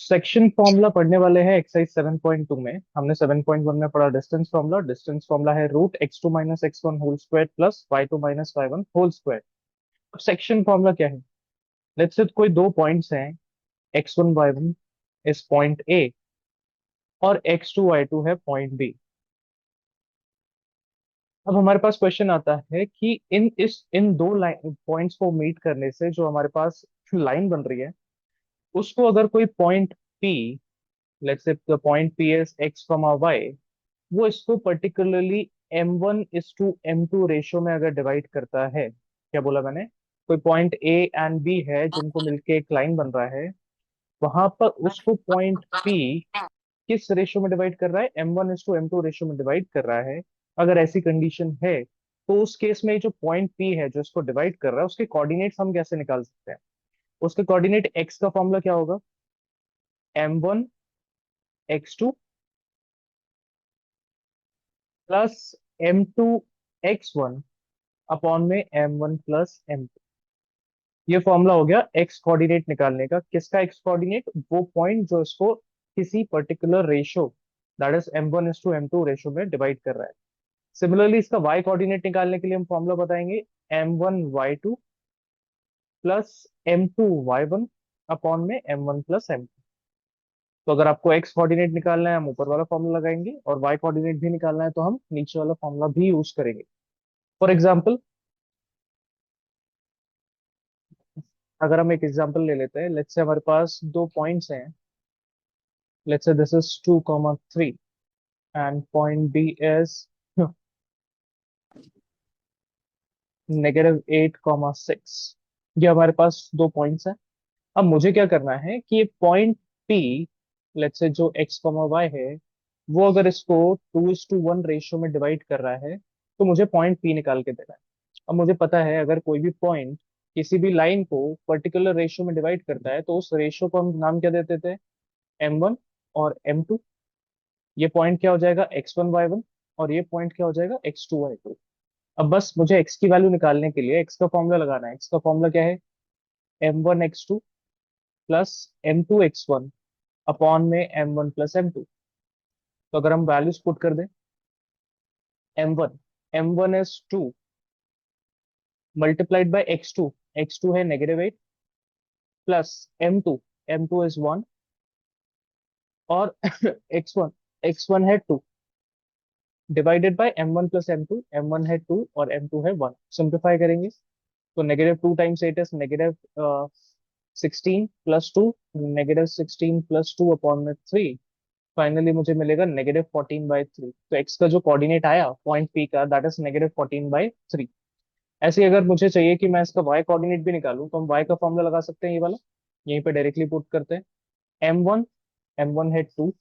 Section formula पढ़ने वाले हैं एक्सरसाइज 7.2 में। हमने 7.1 में पढ़ा डिस्टेंस फॉर्मूला। डिस्टेंस फॉर्मूला है √x2 - x1 whole square plus y2 - y1 whole square. अब सेक्शन फॉर्मूला क्या है? लेट्स से कोई दो पॉइंट्स हैं, x1 y1 इस पॉइंट ए और x2 y2 है पॉइंट बी। अब हमारे पास क्वेश्चन आता है कि इन दो लाइन पॉइंट्स को मीट करने से जो हमारे पास लाइन बन रही है, उसको अगर कोई point P, let's say point P is x, y, वो इसको पर्टिकुलरली M1:M2 रेशियो में अगर डिवाइड करता है। क्या बोला मैंने? कोई पॉइंट A एंड B है जिनको मिलके एक लाइन बन रहा है, वहां पर उसको पॉइंट P किस रेशियो में डिवाइड कर रहा है? M1:M2 रेशियो में डिवाइड कर रहा है। अगर ऐसी कंडीशन है तो उस केस में जो पॉइंट P है जो इसको डिवाइड कर रहा है, उसके कोऑर्डिनेट्स हम कैसे निकाल सकते हैं? उसके कोऑर्डिनेट x का फॉर्मूला क्या होगा? M1x2 प्लस M2x1 अपॉन में M1 प्लस M2। ये फॉर्मूला हो गया एक्स कोऑर्डिनेट निकालने का। किसका एक्स कोऑर्डिनेट? वो पॉइंट जो इसको किसी particular ratio, that is M1:M2 ratio में डिवाइड कर रहा है। सिमिलरली इसका वाई कोऑर्डिनेट निकालने के लिए हम फॉर्मूला बताएंगे M1y2 प्लस M2y1 अपॉन में M1 प्लस M2। तो अगर आपको एक्स कोऑर्डिनेट निकालना है हम ऊपर वाला फॉर्मूला लगाएंगे, और वाई कोऑर्डिनेट भी निकालना है तो हम नीचे वाला फॉर्मूला भी यूज करेंगे। फॉर एग्जाम्पल, अगर हम एक एग्जांपल ले लेते हैं, लेट्स से हमारे पास दो पॉइंट्स हैं। Let's say this is 2, 3 and point B is -8, 6। ये हमारे पास दो पॉइंट्स हैं। अब मुझे क्या करना है कि ये पॉइंट पी, लेट्स से जो x, y है, वो अगर इसको 2:1 रेशियो में डिवाइड कर रहा है तो मुझे पॉइंट पी निकाल के देना है। अब मुझे पता है अगर कोई भी पॉइंट किसी भी लाइन को पर्टिकुलर रेशियो में डिवाइड करता है तो उस रेशियो को हम नाम क्या देते थे? M1 और M2। ये पॉइंट क्या हो जाएगा? x1, y1। और ये पॉइंट क्या हो जाएगा? x2, y2। अब बस मुझे x की वैल्यू निकालने के लिए x का फॉर्मूला लगाना है। x का फॉर्मूला क्या है? M1x2 प्लस M2x1 अपॉन में M1 प्लस M2। तो अगर हम वैल्यूज पुट कर दें, M1, M1 is 2 multiplied by x2, x2 है -8 प्लस M2, M2 इज 1 और x1, x1 है 2 divided by M1 plus M2। M1 है 2 और M2 है 1। सिंप्लीफाई करेंगे तो -2 × 8 इज -16 प्लस 2, -16 प्लस 2 अपॉन में 3। फाइनली मुझे मिलेगा -14/3। तो x का जो कोऑर्डिनेट आया पॉइंट P का, दैट इज -14/3। ऐसे ही अगर मुझे चाहिए कि मैं इसका y कोऑर्डिनेट भी निकालूं तो हम y का फॉर्मूला लगा सकते हैं, ये वाला। यहीं पे डायरेक्टली पुट करते हैं। M1, M1 है 2,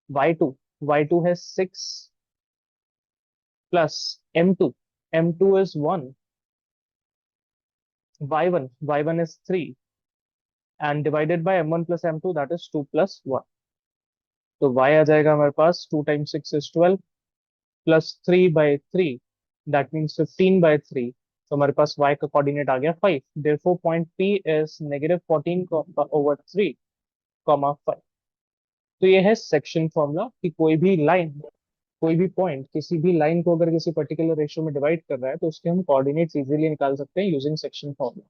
y2, y2 है 6 plus M2, M2 is 1, y1, y1 is 3 and divided by M1 plus M2 that is 2 plus 1। तो y आ जाएगा हमारे पास 2 × 6 इज 12 प्लस 3/3 दैट मीन्स 15/3। तो हमारे पास y का कोऑर्डिनेट आ गया 5। Therefore point P is -14/3, 5। तो ये है सेक्शन फॉर्मूला कि कोई भी लाइन, कोई भी पॉइंट किसी भी लाइन को अगर किसी पर्टिकुलर रेशियो में डिवाइड कर रहा है तो उसके हम कोऑर्डिनेट्स इजीली निकाल सकते हैं using section formula.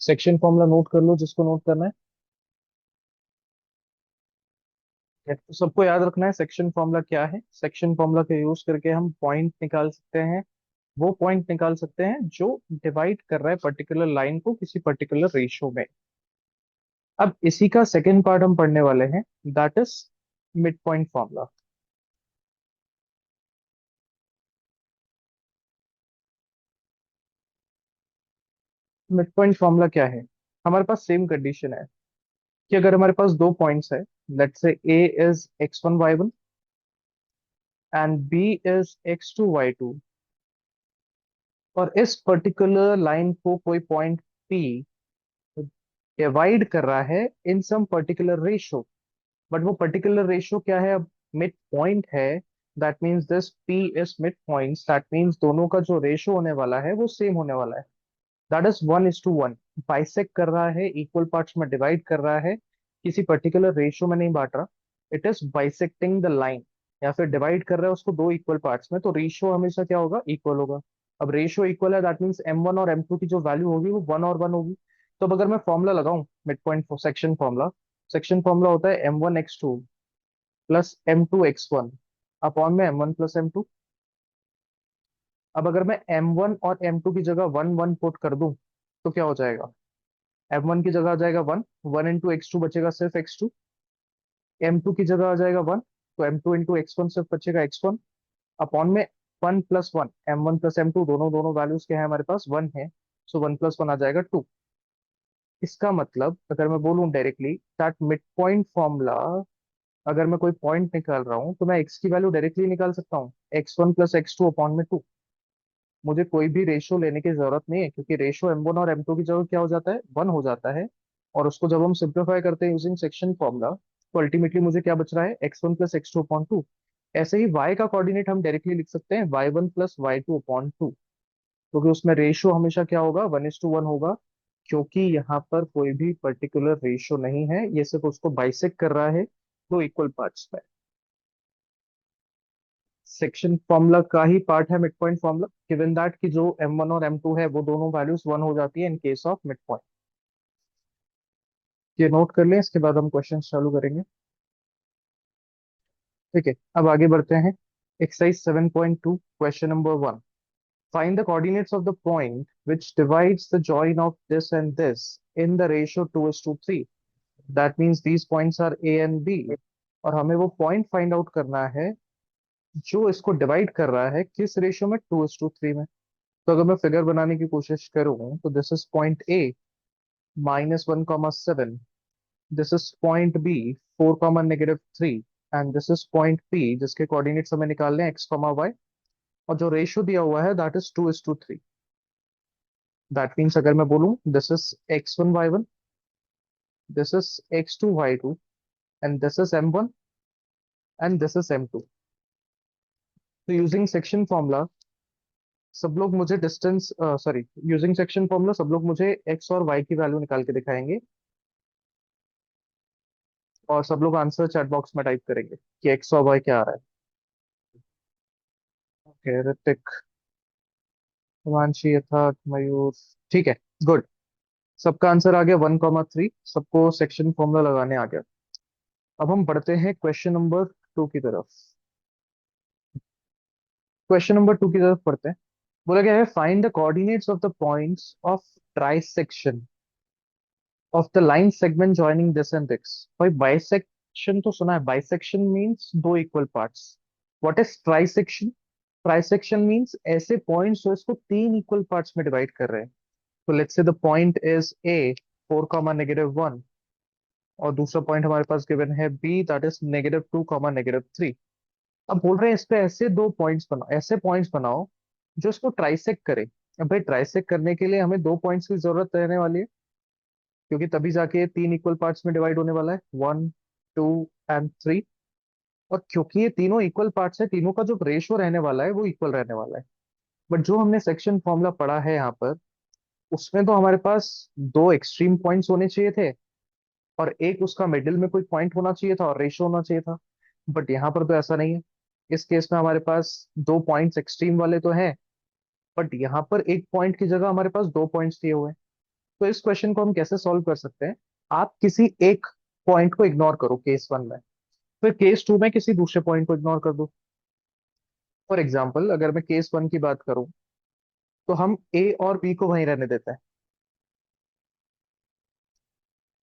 Section formula note कर लो जिसको नोट करना है। तो सबको याद रखना है सेक्शन फॉर्मूला क्या है। सेक्शन फॉर्मूला का यूज करके हम पॉइंट निकाल सकते हैं। वो पॉइंट निकाल सकते हैं जो डिवाइड कर रहा है पर्टिकुलर लाइन को किसी पर्टिकुलर रेशियो में। अब इसी का सेकेंड पार्ट हम पढ़ने वाले हैं, that is mid point formula. Mid point formula क्या है? हमारे पास सेम कंडीशन है कि अगर हमारे पास दो पॉइंट्स है, let's say A is x1, y1 and B is x2, y2, और इस पर्टिकुलर लाइन को कोई पॉइंट P डिवाइड कर रहा है इन सम पर्टिकुलर रेशियो। बट वो पर्टिकुलर रेशियो क्या है? अब मिड पॉइंट है, that means this P is mid point, that means दोनों का जो रेशियो होने वाला है वो सेम होने वाला है। दैट इज 1:1, बाइसेक्ट कर रहा है, इक्वल पार्ट्स में डिवाइड कर रहा है, किसी पर्टिकुलर रेशियो में नहीं बांट रहा। It is bisecting the line, या फिर डिवाइड कर रहा है उसको दो इक्वल पार्ट्स में, तो रेशियो हमेशा क्या होगा, इक्वल होगा। अब रेशियो इक्वल है, दैट मीन्स M1 और M2 की जो वैल्यू होगी वो 1 और 1 होगी। तो अब अगर मैं फॉर्मूला लगाऊं, mid point section formula, section formula होता है M1x2 प्लस M2x1 अपॉन में M1 प्लस M2। अब अगर मैं M1 और M2 की जगह 1 1 पुट कर दूं तो क्या हो जाएगा, M1 की जगह आ जाएगा 1, 1 इंटू x2 बचेगा सिर्फ x2। M2 की जगह आ जाएगा 1, तो M2 इंटू x1 सिर्फ बचेगा x1 अपॉन में 1 प्लस 1, M1 प्लस M2 दोनों दोनों वैल्यूज के हैं हमारे पास 1 है, सो 1 प्लस 1 आ जाएगा 2। इसका मतलब अगर मैं बोलूं directly that mid point formula, अगर मैं कोई पॉइंट निकाल रहा हूं तो मैं x की वैल्यू डायरेक्टली निकाल सकता हूँ, x1 प्लस x2 अपॉन में 2। मुझे कोई भी रेशो लेने की जरूरत नहीं है, क्योंकि रेशो M1 और M2 की जगह क्या हो जाता है, 1 हो जाता है। और उसको जब हम सिंप्लीफाई करते हैं यूजिंग सेक्शन फॉर्मूला, तो अल्टीमेटली मुझे क्या बच रहा है, x1 प्लस x2 अपॉन 2। ऐसे ही y का कोऑर्डिनेट हम डायरेक्टली लिख सकते हैं y1 प्लस y2 अपॉन 2, क्योंकि उसमें रेशियो हमेशा क्या होगा, 1:1 होगा। क्योंकि यहाँ पर कोई भी पर्टिकुलर रेशियो नहीं है, ये सिर्फ उसको बाइसेक्ट कर रहा है दो इक्वल पार्ट्स में। सेक्शन फॉर्मूला का ही पार्ट है mid point formula, given that कि जो M1 और M2 है वो दोनों वैल्यूज 1 हो जाती है in case of mid point. ये नोट कर लें, इसके बाद हम क्वेश्चन चालू करेंगे। ठीक है, अब आगे बढ़ते हैं। Exercise 7.2 question number 1। Find the coordinates of the point which divides the join of this and this in the ratio 2:3। That means these points are A and B, और हमें वो पॉइंट फाइंड आउट करना है जो इसको divide कर रहा है किस रेशियो में, 2:3 में। तो अगर मैं फिगर बनाने की कोशिश करूं तो this is point A -1,7, this is point B 4, -3, and this is point P जिसके कोऑर्डिनेट्स हमें निकालने हैं x, y, और जो रेशियो दिया हुआ है दैट इज 2:3। दैट मीन्स अगर मैं बोलूं this is x1, y1, this is x2, y2, and this is M1 and this is M2। तो यूजिंग सेक्शन फॉर्मूला सब लोग मुझे distance, sorry, using section formula सब लोग मुझे एक्स और वाई की वैल्यू निकाल के दिखाएंगे, और सब लोग आंसर चैट बॉक्स में टाइप करेंगे कि एक्स और वाई क्या आ रहा है। ओके, ऋतिक, हिमांशी, यथार्थ, मयूर, ठीक है, गुड। सबका आंसर आ गया 1,3, सबको सेक्शन फॉर्मूला लगाने आ गया। अब हम बढ़ते हैं क्वेश्चन नंबर 2 की तरफ। क्वेश्चन नंबर 2 की तरफ पढ़ते हैं। बोला गया है find the coordinates of the points of trisection of the line segment joining this and this. भाई बाइसेक्शन तो सुना है, बाइसेक्शन मींस दो equal parts. What is trisection? Trisection means ऐसे पॉइंट्स जो इसको तीन इक्वल पार्ट्स में डिवाइड कर रहे हैं। तो let's say the point is a 4, -1, और दूसरा पॉइंट हमारे पास गिवन है बी दैट इज -2, -3। अब बोल रहे हैं इस पे ऐसे दो पॉइंट्स बनाओ, ऐसे पॉइंट्स बनाओ जो इसको ट्राइसेक्ट करे। अब भाई ट्राइसेक्ट करने के लिए हमें दो पॉइंट्स की जरूरत रहने वाली है, क्योंकि तभी जाके ये तीन इक्वल पार्ट्स में डिवाइड होने वाला है, 1, 2 एंड 3। और क्योंकि ये तीनों इक्वल पार्ट्स है, तीनों का जो रेशियो रहने वाला है वो इक्वल रहने वाला है। बट जो हमने सेक्शन फॉर्मूला पढ़ा है यहाँ पर, उसमें तो हमारे पास दो एक्सट्रीम पॉइंट्स होने चाहिए थे, और एक उसका मिडिल में कोई पॉइंट होना चाहिए था, और रेशियो होना चाहिए था। बट यहाँ पर तो ऐसा नहीं है। इस केस में हमारे पास दो पॉइंट्स एक्सट्रीम वाले तो हैं, बट यहाँ पर एक पॉइंट की जगह हमारे पास दो पॉइंट्स दिए हुए हैं। तो इस क्वेश्चन को हम कैसे सॉल्व कर सकते हैं, आप किसी एक पॉइंट को इग्नोर करो केस 1 में, फिर केस 2 में किसी दूसरे पॉइंट को इग्नोर कर दो। फॉर एग्जाम्पल अगर मैं केस 1 की बात करूं, तो हम ए और बी को वहीं रहने देते हैं।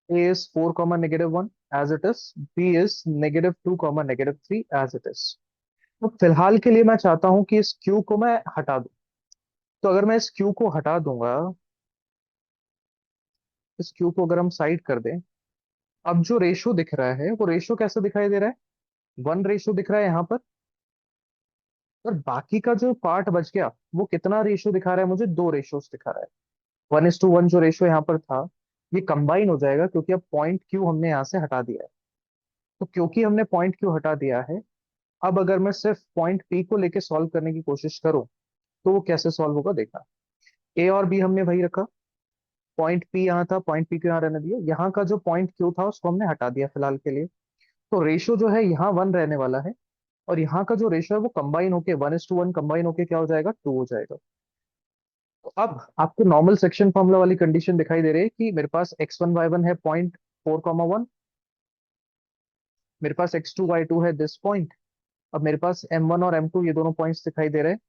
A is 4, -1 as it is, B is -2, -3 as it is. तो फिलहाल के लिए मैं चाहता हूं कि इस क्यू को मैं हटा दूं। तो अगर मैं इस क्यू को हटा दूंगा, इस क्यू को अगर हम साइड कर दें, अब जो रेशो दिख रहा है वो रेशो कैसे दिखाई दे रहा है, 1 रेशो दिख रहा है यहाँ पर। और बाकी का जो पार्ट बच गया वो कितना रेशो दिखा रहा है, मुझे 2 रेशोस दिखा रहा है। 1:1 जो रेशो यहाँ पर था, ये कंबाइन हो जाएगा, क्योंकि अब पॉइंट क्यू हमने यहाँ से हटा दिया है। तो क्योंकि हमने पॉइंट क्यू हटा दिया है, अब अगर मैं सिर्फ पॉइंट पी को लेके सॉल्व करने की कोशिश करूं, तो वो कैसे सॉल्व होगा देखना। ए और बी हमने वही रखा, पॉइंट पी यहाँ था, पॉइंट पी को यहाँ रहने दिया, यहाँ का जो पॉइंट क्यू था उसको हमने हटा दिया फिलहाल के लिए। तो रेशो जो है यहाँ 1 रहने वाला है, और यहाँ का जो रेशो है वो कंबाइन होके 1:1 कंबाइन होके क्या हो जाएगा, 2 हो जाएगा। तो अब आपको नॉर्मल सेक्शन फॉर्मूला वाली कंडीशन दिखाई दे रही है कि मेरे पास x1 y1 है 0.4, मेरे पास x2 y2 है दिस पॉइंट। अब मेरे पास m1 और m2 ये दोनों पॉइंट्स दिखाई दे रहे हैं,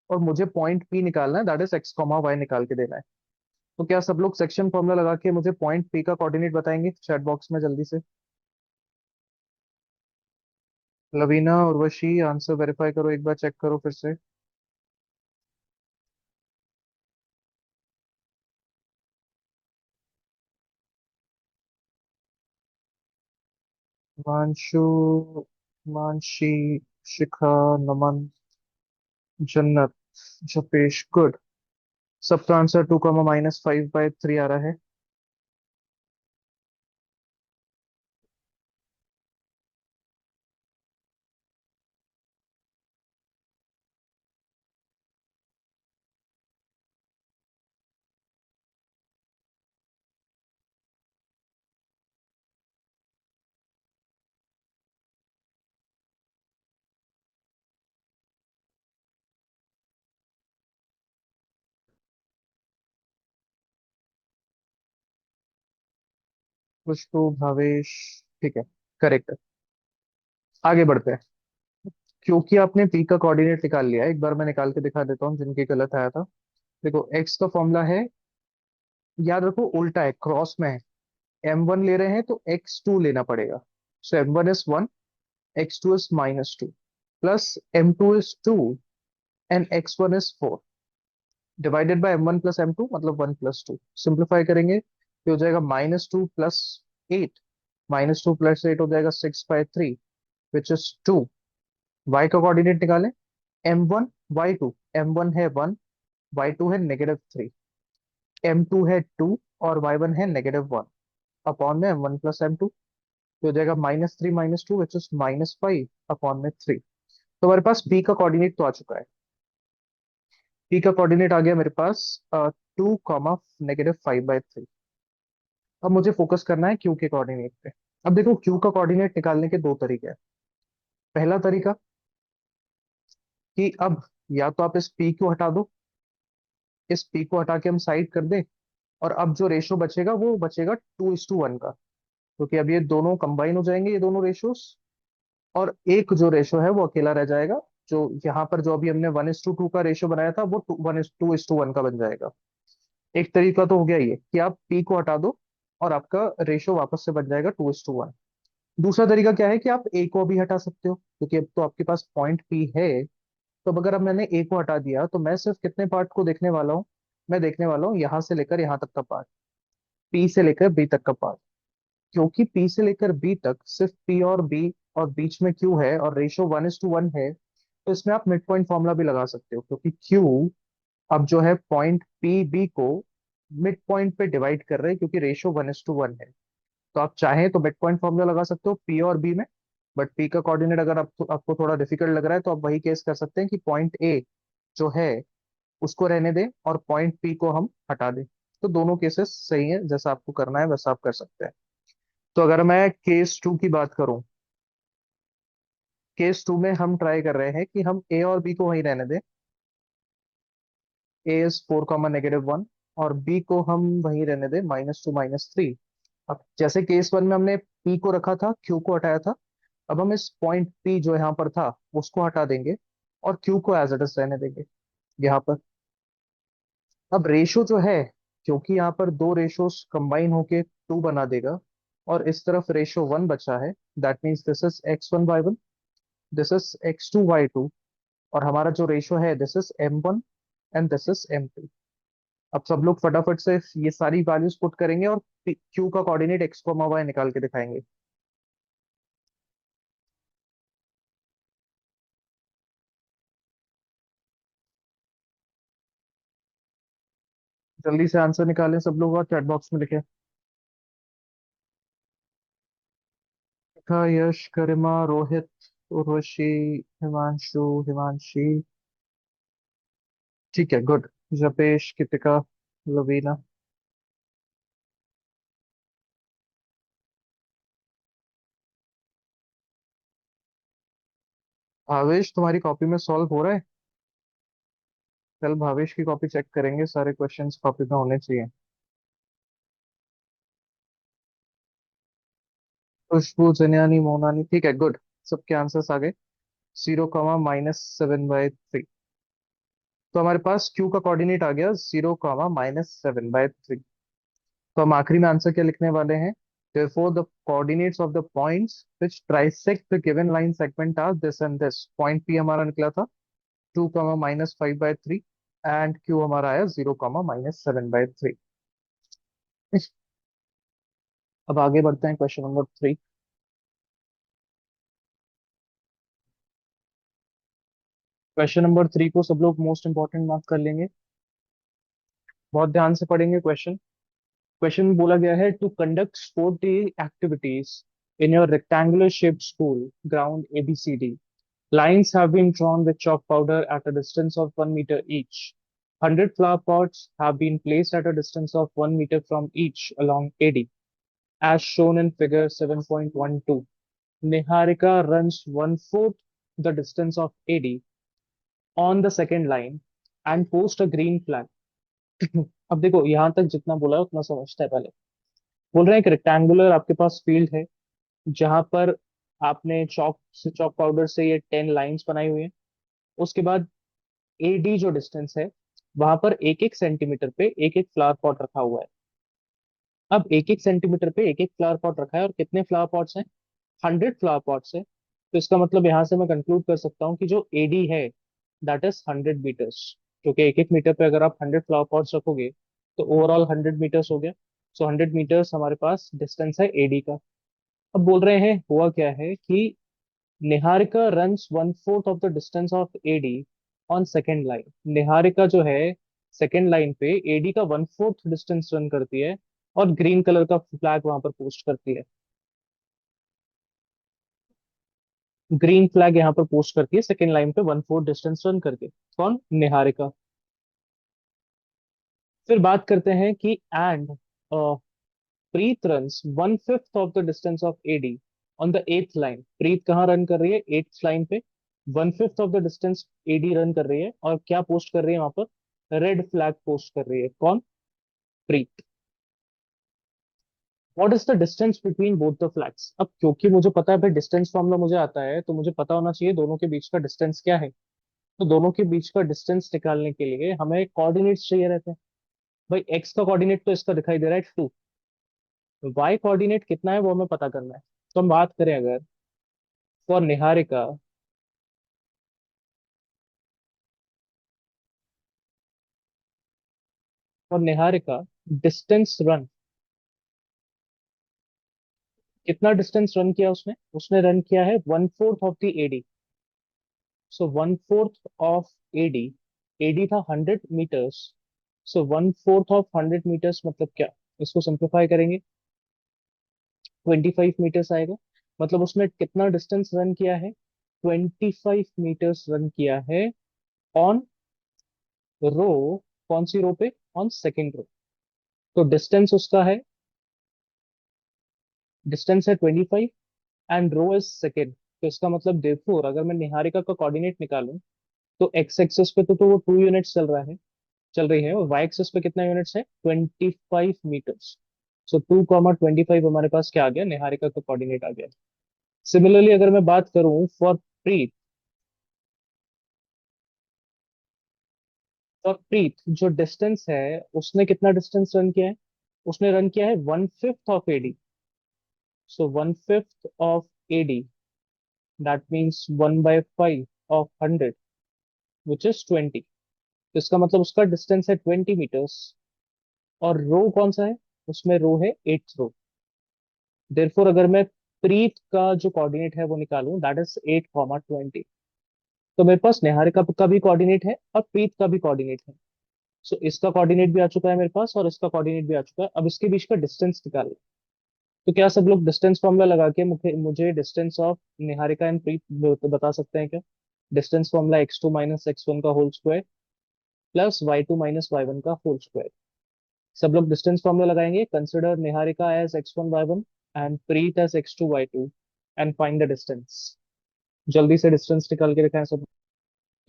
और मुझे पॉइंट P निकालना है, दैट इज x, y निकाल के देना है। तो क्या सब लोग सेक्शन फॉर्मूला लगा के मुझे पॉइंट P का कोऑर्डिनेट बताएंगे चैट बॉक्स में जल्दी से। लवीना, उर्वशी, आंसर वेरीफाई करो, एक बार चेक करो फिर से। हिमांशु, मानसी, शिखा, नमन, जन्नत, जपेश, गुड। सबका आंसर 2, -5/3 आ रहा है। खुशबू, भावेश, ठीक है, करेक्ट है। आगे बढ़ते हैं। क्योंकि आपने पी का कोऑर्डिनेट निकाल लिया है, एक बार मैं निकाल के दिखा देता हूँ जिनके गलत आया था। देखो एक्स का फॉर्मूला है, याद रखो उल्टा है, क्रॉस में है। m1 ले रहे हैं तो x2 लेना पड़ेगा। सो m1 is 1, x2 is -2, plus m2 is 2, and x1 is 4, divided by m1 plus m2 मतलब 1 + 2। सिंप्लीफाई करेंगे तो हो जाएगा -2 + 8, -2 + 8 हो जाएगा 6/3, विच इज 2। y का कोऑर्डिनेट निकालें, m1 y2, m1 है 1, y2 है -3, m2 है 2, और y1 है -1, अपॉन में m1 + m2। तो हो जाएगा -3 - 2 विच इज -5 अपॉन में 3। तो हमारे पास p का कोऑर्डिनेट तो आ चुका है। p का कोऑर्डिनेट आ गया मेरे पास 2, -5/3। अब मुझे फोकस करना है q के कोऑर्डिनेट पे। अब देखो q का कोऑर्डिनेट निकालने के दो तरीके हैं। पहला तरीका कि अब या तो आप इस p को हटा दो, इस p को हटा के हम साइड कर दें, और अब जो रेशो बचेगा वो बचेगा 2:1 का, क्योंकि अब ये दोनों कंबाइन हो जाएंगे ये दोनों रेशोस, और एक जो रेशो है वो अकेला रह जाएगा। जो यहाँ पर जो अभी हमने 1:2 का रेशो बनाया था वो 2:1 का बन जाएगा। एक तरीका तो हो गया ये कि आप पी को हटा दो और आपका रेशो वापस से बन जाएगा 2:1। दूसरा तरीका क्या है कि आप ए को भी हटा सकते हो, क्योंकि अब तो आपके पास पॉइंट पी है। तो अब अगर अब मैंने ए को हटा दिया तो मैं सिर्फ कितने पार्ट को देखने वाला हूँ, मैं देखने वाला हूँ यहाँ से लेकर यहाँ तक का पार्ट, पी से लेकर बी तक का पार्ट। क्योंकि पी से लेकर बी तक सिर्फ पी और बी, और बीच में क्यू है, और रेशो 1:1 है, तो इसमें आप मिड पॉइंट फॉर्मूला भी लगा सकते हो, क्योंकि क्यू अब जो है पॉइंट पी बी को मिड पॉइंट पे डिवाइड कर रहे हैं, क्योंकि रेशो 1:1 है। तो आप चाहें तो मिड पॉइंट फॉर्मूला लगा सकते हो पी और बी में। बट पी का कोऑर्डिनेट अगर आपको थोड़ा डिफिकल्ट लग रहा है तो आप वही केस कर सकते हैं कि पॉइंट ए जो है उसको रहने दें और पॉइंट पी को हम हटा दें। तो दोनों केसेस सही है, जैसा आपको करना है वैसा आप कर सकते हैं। तो अगर मैं केस 2 की बात करूं, केस 2 में हम ट्राई कर रहे हैं कि हम ए और बी को वहीं रहने दें। ए इज 4, -1, और बी को हम वहीं रहने दें -2, -3। अब जैसे केस 1 में हमने पी को रखा था, क्यू को हटाया था, अब हम इस पॉइंट पी जो यहाँ पर था उसको हटा देंगे, और क्यू को एज इट इज रहने देंगे यहाँ पर। अब रेशो जो है, क्योंकि यहाँ पर दो रेशोस कंबाइन होके 2 बना देगा, और इस तरफ रेशो 1 बचा है, that means this is x1 y1, this is x2 y2, और हमारा जो रेशो है this is m1 and this is m2। अब सब लोग फटाफट से ये सारी वैल्यूज पुट करेंगे और क्यू का कोऑर्डिनेट x, y निकाल के दिखाएंगे। जल्दी से आंसर निकालें सब लोग और चैट बॉक्स में लिखें। रेखा, यश, गरिमा, रोहित, उर्वशी, हिमांशु, हिमांशी, ठीक है, गुड। जपेश, कृतिका, लवीना, भावेश तुम्हारी कॉपी में सॉल्व हो रहा है? कल भावेश की कॉपी चेक करेंगे, सारे क्वेश्चंस कॉपी में होने चाहिए। खुशबू, जनियानी, मोनानी, ठीक है, गुड। सबके आंसर्स आ गए। 0, -7/3। तो हमारे पास क्यू का कोऑर्डिनेट आ गया 0, -7/3। तो हम आखिरी में आंसर क्या लिखने वाले हैं? Therefore, the coordinates of the points which trisect the given line segment are this and this. Point P हमारा निकला था 2, -5/3 एंड Q हमारा आया 0, -7/3। अब आगे बढ़ते हैं क्वेश्चन नंबर 3। क्वेश्चन नंबर 3 को सब लोग मोस्ट इंपॉर्टेंट मार्क कर लेंगे। बहुत ध्यान से पढ़ेंगे क्वेश्चन। क्वेश्चन में बोला गया है to conduct sporty activities in your rectangular shaped school ground ABCD. Lines have been drawn with chalk powder at a distance of 1 meter each. 100 flower pots have been placed at a distance of 1 meter from each along AD, as shown in figure 7.12. Niharika runs one-fourth the distance of AD on the second line and posts a green flag. अब देखो यहां तक जितना बोला है उतना समझते हैं पहले। बोल रहे हैं एक रेक्टेंगुलर आपके पास फील्ड है, जहां पर आपने चॉक पाउडर से ये 10 लाइंस बनाई हुई है। उसके बाद AD जो डिस्टेंस है, वहां पर एक एक सेंटीमीटर पे एक एक फ्लावर पॉट रखा हुआ है। अब एक एक सेंटीमीटर पे एक एक फ्लावर पॉट रखा है और कितने फ्लावर पॉट्स हैं? 100 फ्लावर पॉट्स है। तो इसका मतलब यहां से मैं कंक्लूड कर सकता हूँ कि जो AD है दैट इज 100 मीटर्स। क्योंकि एक एक मीटर पे अगर आप 100 फ्लावर पॉट्स रखोगे तो ओवरऑल 100 मीटर्स हो गया। सो 100 मीटर्स हमारे पास डिस्टेंस है AD का। अब बोल रहे हैं हुआ क्या है कि Niharika runs one fourth of the distance of AD on second line. Niharika जो है सेकेंड लाइन पे AD का वन फोर्थ डिस्टेंस रन करती है और ग्रीन कलर का फ्लैग वहां पर पोस्ट करती है। ग्रीन फ्लैग यहाँ पर पोस्ट करती है सेकेंड लाइन पे वन फोर्थ डिस्टेंस रन करके। कौन? निहारिका। फिर बात करते हैं कि and Preet runs one fifth of the distance of AD on the eighth line. Preet कहाँ रन कर रही है? एथ लाइन पे। One fifth of the distance AD run कर रही है और क्या पोस्ट कर रही है वहां पर? रेड फ्लैग पोस्ट कर रही है। कौन? Preet. What is the distance between both the flags? अब क्योंकि मुझे पता है भाई डिस्टेंस फॉर्मूला मुझे आता है, तो मुझे पता होना चाहिए दोनों के बीच का डिस्टेंस क्या है। तो दोनों के बीच का डिस्टेंस निकालने के लिए हमें कोऑर्डिनेट्स चाहिए रहते हैं। भाई एक्स का कोऑर्डिनेट तो इसका दिखाई दे रहा है 2। वाई कोऑर्डिनेट कितना है वो हमें पता करना है। तो हम बात करें अगर फॉर निहारिका, डिस्टेंस रन, कितना डिस्टेंस रन किया उसने? उसने रन किया है one fourth of the AD। So one fourth of AD, AD था 100 metres. So one fourth of 100 metres मतलब क्या? इसको सिंप्लीफाई करेंगे 25 मीटर्स आएगा। मतलब उसने कितना डिस्टेंस रन किया है? 25 मीटर्स रन किया है ऑन रो। कौन सी रो पे? On second row. तो डिस्टेंस है 25 एंड रो इज सेकेंड। तो इसका मतलब देखो अगर मैं निहारिका का कोऑर्डिनेट निकालूं तो एक्स एक्सेस पे तो वो 2 यूनिट्स चल रही है, और वाई एक्सेस पे कितना यूनिट्स है? 25 मीटर्स। सो 2, 25 हमारे पास क्या आ गया? निहारिका का कोऑर्डिनेट आ गया। सिमिलरली अगर मैं बात करूं फॉर प्रीत जो डिस्टेंस है, उसने कितना डिस्टेंस रन किया है? उसने रन किया है one fifth of AD। So one fifth of AD that means 1/5 of 100 which is 20। तो इसका मतलब उसका डिस्टेंस है 20 मीटर्स। और रो कौन सा है? उसमें रो है एट्थ रो। देयरफॉर अगर मैं प्रीत का जो कोऑर्डिनेट है वो निकालूं दैट इज 8, 20। तो मेरे पास निहारिका का भी कोऑर्डिनेट है और प्रीत का भी कोऑर्डिनेट है। सो इसका कोऑर्डिनेट भी आ चुका है मेरे पास और इसका कोऑर्डिनेट भी आ चुका है। अब इसके बीच का डिस्टेंस निकालना। तो क्या सब लोग डिस्टेंस फॉर्मूला लगा के मुझे मुझे डिस्टेंस ऑफ निहारिका एंड प्रीत बता सकते हैं क्या? डिस्टेंस फॉर्मूला x2 - x1 का whole square plus y2 - y1 का होल स्क्वायर। सब लोग डिस्टेंस फॉर्मूला लगाएंगे। Consider Niharika as x1 y1 and Preet as x2 y2 and find the distance. जल्दी से डिस्टेंस निकाल के रखा है सब।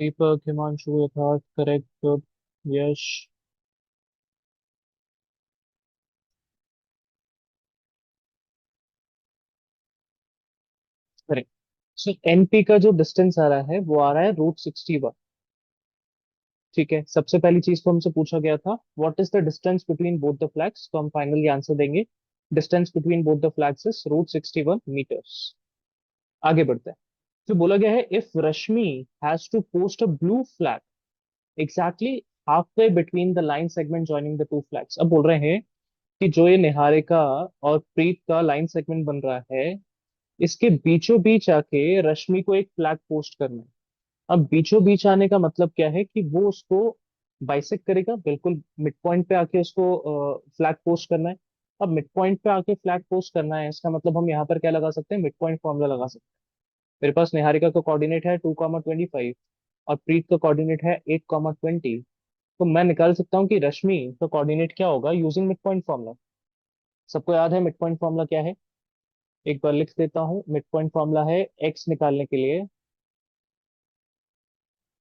दीपक, हिमांशु, यथार्थ, करेक्ट, गुड, यश, करेक्ट। सो एनपी का जो डिस्टेंस आ रहा है वो आ रहा है √61। ठीक है, सबसे पहली चीज तो हमसे पूछा गया था what is the distance between both the flags, तो हम फाइनली आंसर देंगे distance between both the flags is √61 metres. आगे बढ़ते हैं। तो बोला गया है if Rashmi has to post a blue flag exactly half way between the line segment joining the two flags. अब बोल रहे हैं कि जो ये निहारिका और प्रीत का लाइन सेगमेंट बन रहा है, इसके बीचों बीच आके रश्मि को एक फ्लैग पोस्ट करना है। अब बीचों बीच आने का मतलब क्या है कि वो उसको बाइसेक्ट करेगा, बिल्कुल मिड पॉइंट पे आके उसको फ्लैग पोस्ट करना है। अब मिड पॉइंट पे आके फ्लैग पोस्ट करना है, इसका मतलब हम यहाँ पर क्या लगा सकते हैं, मिड पॉइंट फॉर्मूला लगा सकते हैं। मेरे पास निहारिका का कोऑर्डिनेट है 2,25 और प्रीत का कोऑर्डिनेट है 8,20। तो मैं निकाल सकता हूँ कि रश्मि का कोऑर्डिनेट क्या होगा यूजिंग मिड पॉइंट फॉर्मूला। सबको याद है मिड पॉइंट फॉर्मूला क्या है? एक बार लिख देता हूँ, मिड पॉइंट फॉर्मूला है एक्स निकालने के लिए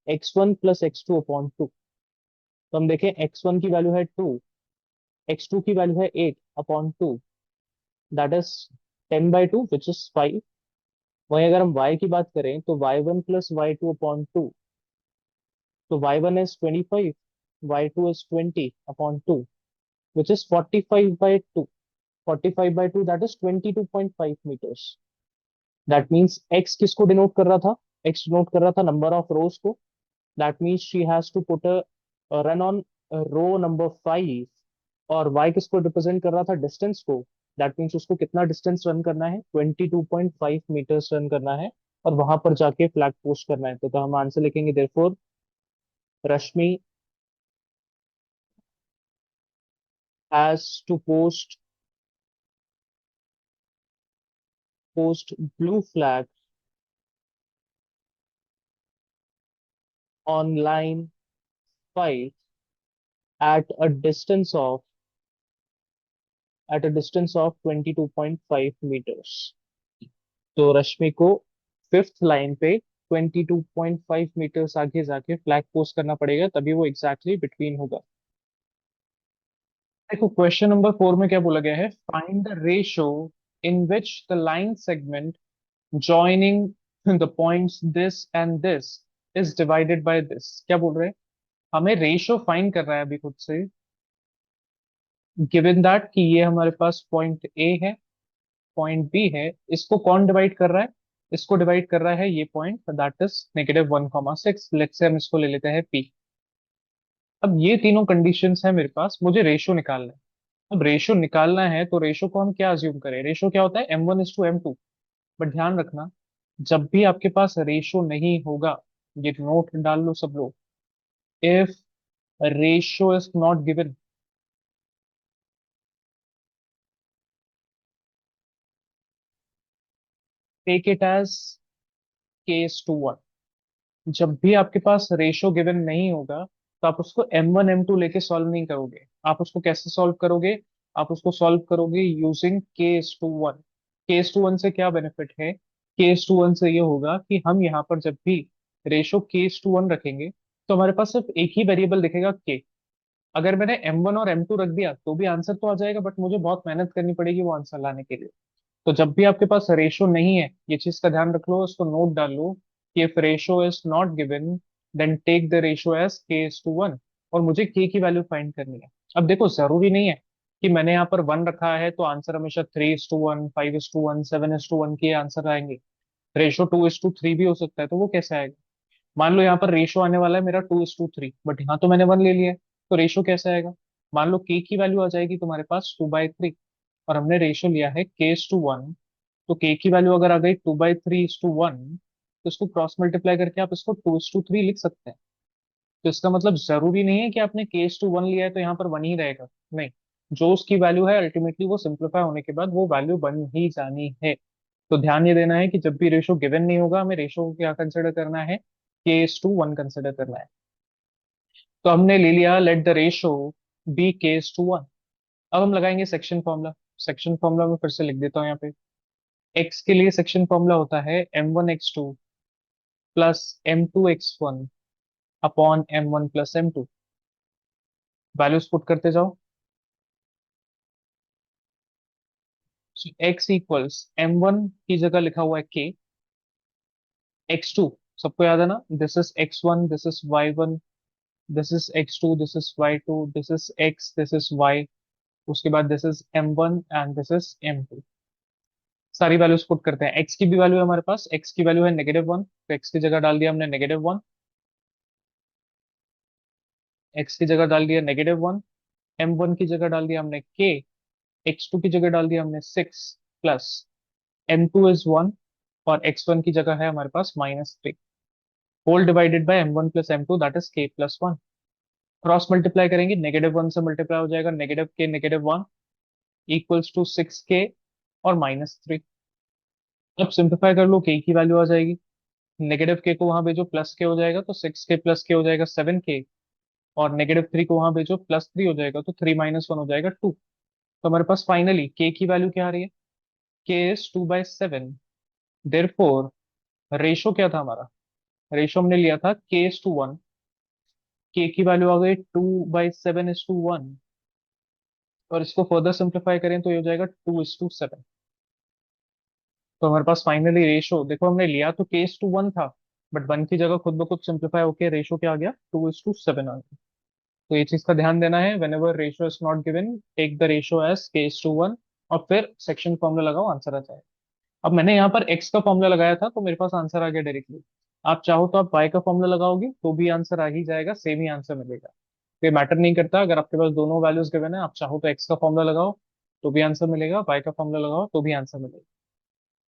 x1 + x2/2। तो हम देखें x1 की वैल्यू है 2, x2 की वैल्यू है 8/2, दैट इज 10/2 विच इज 5। वहीं अगर हम y की बात करें तो y1 + y2/2, तो y1 is 25, y2 is 20/2 which is 45/2। 45/2 that is 22.5 metres. That means x किसको डिनोट कर रहा था? x डिनोट कर रहा था नंबर ऑफ रोज को। That means she has to put a run on row number 5। और y किसको रिप्रेजेंट कर रहा था? डिस्टेंस को। दैट मीन्स उसको कितना डिस्टेंस रन करना है? 22.5 मीटर्स रन करना है और वहां पर जाके फ्लैग पोस्ट करना है। तो हम आंसर लिखेंगे therefore Rashmi has to post blue flag on line 5 at a distance of at a distance of 22.5 meters। तो रश्मि को फिफ्थ लाइन पे 22.5 मीटर्स आगे जाके फ्लैग पोस्ट करना पड़ेगा, तभी वो एग्जैक्टली बिटवीन होगा। देखो क्वेश्चन नंबर 4 में क्या बोला गया है, find the ratio in which the line segment joining the points this and this is divided by this. क्या बोल रहे हैं? हमें रेशो फाइंड कर रहा है अभी खुद से, गिवन दैट कि ये हमारे पास पॉइंट ए है, पॉइंट बी है, इसको कौन डिवाइड कर रहा है? इसको डिवाइड कर रहा है ये point, that is -1,6। Let's say हम इसको ले लेते हैं पी। अब ये तीनों कंडीशंस है मेरे पास, मुझे रेशो निकालना है। अब रेशो निकालना है तो रेशो को हम क्या अज्यूम करें? रेशो क्या होता है? M1:M2। बट ध्यान रखना, जब भी आपके पास रेशो नहीं होगा, ये नोट डाल लो सब लोग, if ratio is not given, take it as K:1। जब भी आपके पास रेशो गिवन नहीं होगा तो आप उसको M1 M2 लेके सॉल्व नहीं करोगे। आप उसको कैसे सॉल्व करोगे? आप उसको सॉल्व करोगे यूजिंग K:1। K:1 से क्या बेनिफिट है? K:1 से ये होगा कि हम यहाँ पर जब भी रेशो K:1 रखेंगे तो हमारे पास सिर्फ एक ही वेरिएबल दिखेगा K। अगर मैंने M1 और M2 रख दिया तो भी आंसर तो आ जाएगा, बट मुझे बहुत मेहनत करनी पड़ेगी वो आंसर लाने के लिए। तो जब भी आपके पास रेशो नहीं है, ये चीज का ध्यान रख लो, इसको नोट डाल लो कि if ratio is not given then take the ratio as K:1। और मुझे K की वैल्यू फाइंड करनी है। अब देखो जरूरी नहीं है कि मैंने यहाँ पर 1 रखा है तो आंसर हमेशा 3:1, 5:1, 7:1 के आंसर आएंगे। रेशो 2:3 भी हो सकता है, तो वो कैसे आएगा? मान लो यहाँ पर रेशो आने वाला है मेरा 2:3, बट यहाँ तो मैंने 1 ले लिया है, तो रेशो कैसे आएगा? मान लो K की वैल्यू आ जाएगी तुम्हारे पास 2/3 और हमने रेशो लिया है K:1। तो K की वैल्यू अगर आ गई 2/3:1, तो इसको क्रॉस मल्टीप्लाई करके आप इसको 2:3 लिख सकते हैं। तो इसका मतलब जरूरी नहीं है कि आपने K:1 लिया है तो यहाँ पर 1 ही रहेगा। नहीं, जो उसकी वैल्यू है अल्टीमेटली वो सिंप्लीफाई होने के बाद वो वैल्यू बन ही जानी है। तो ध्यान ये देना है कि जब भी रेशो गिवन नहीं होगा हमें रेशो को क्या कंसिडर करना है? K:1 कंसिडर करना है। तो हमने ले लिया let the ratio B K:1। अब हम लगाएंगे सेक्शन फॉर्मूला। सेक्शन फॉर्मूला में फिर से लिख देता हूँ यहाँ पे। एक्स के लिए सेक्शन फॉर्मूला होता है M1x2 plus m2x1 upon m1 + m2। Values put करते जाओ। x इक्वल्स m1 की जगह लिखा हुआ है k, x2 सबको याद है ना, this is x1, this is y1, this is x2, this is y2, this is x, this is y, उसके बाद this is m1 and this is m2। सारी वैल्यूज पुट करते हैं। x की भी वैल्यू है हमारे पास, x की वैल्यू है -1, तो x की जगह डाल दिया हमने -1, x की जगह डाल दिया -1, m1 की जगह डाल दिया हमने k, x2 की जगह डाल दिया हमने 6, प्लस m2 इज 1, और x1 की जगह है हमारे पास -3, whole divided by m1 + m2 that is k+1। Cross multiply करेंगे, -1 से मल्टीप्लाई हो जाएगा, -k -1 इक्वल्स टू 6k और -3। अब सिंप्लीफाई कर लो, k की वैल्यू आ जाएगी, -k को वहां भेजो, प्लस के हो जाएगा तो 6k + k हो जाएगा 7k, और -3 को वहां भेजो, +3 हो जाएगा तो 3 - 1 हो जाएगा 2। तो हमारे पास फाइनली k की वैल्यू क्या आ रही है, k इज 2/7। देयरफॉर रेशो क्या था हमारा, रेशो हमने लिया था k:1, k की वैल्यू आ गई 2/7:1, और इसको फर्दर सिंप्लीफाई करें तो ये हो जाएगा 2:7। तो हमारे पास फाइनली रेशो देखो, हमने लिया तो k:1 था, बट 1 की जगह खुद ब खुद सिंप्लीफाई होके रेशो क्या आ गया, 2:7 आ गया। तो ये चीज का ध्यान देना है, whenever ratio is not given take the ratio as k:1, और फिर सेक्शन फॉर्मूला लगाओ, आंसर आ जाए। अब मैंने यहाँ पर x का फॉर्मूला लगाया था तो मेरे पास आंसर आ गया डायरेक्टली। आप चाहो तो आप y का फॉर्मूला लगाओगे तो भी आंसर आ ही जाएगा, सेम ही आंसर मिलेगा। तो ये मैटर नहीं करता, अगर आपके पास दोनों वैल्यूज गिवन है, आप चाहो तो x का फॉर्मूला लगाओ तो भी आंसर मिलेगा, y का फॉर्मूला लगाओ तो भी आंसर मिलेगा।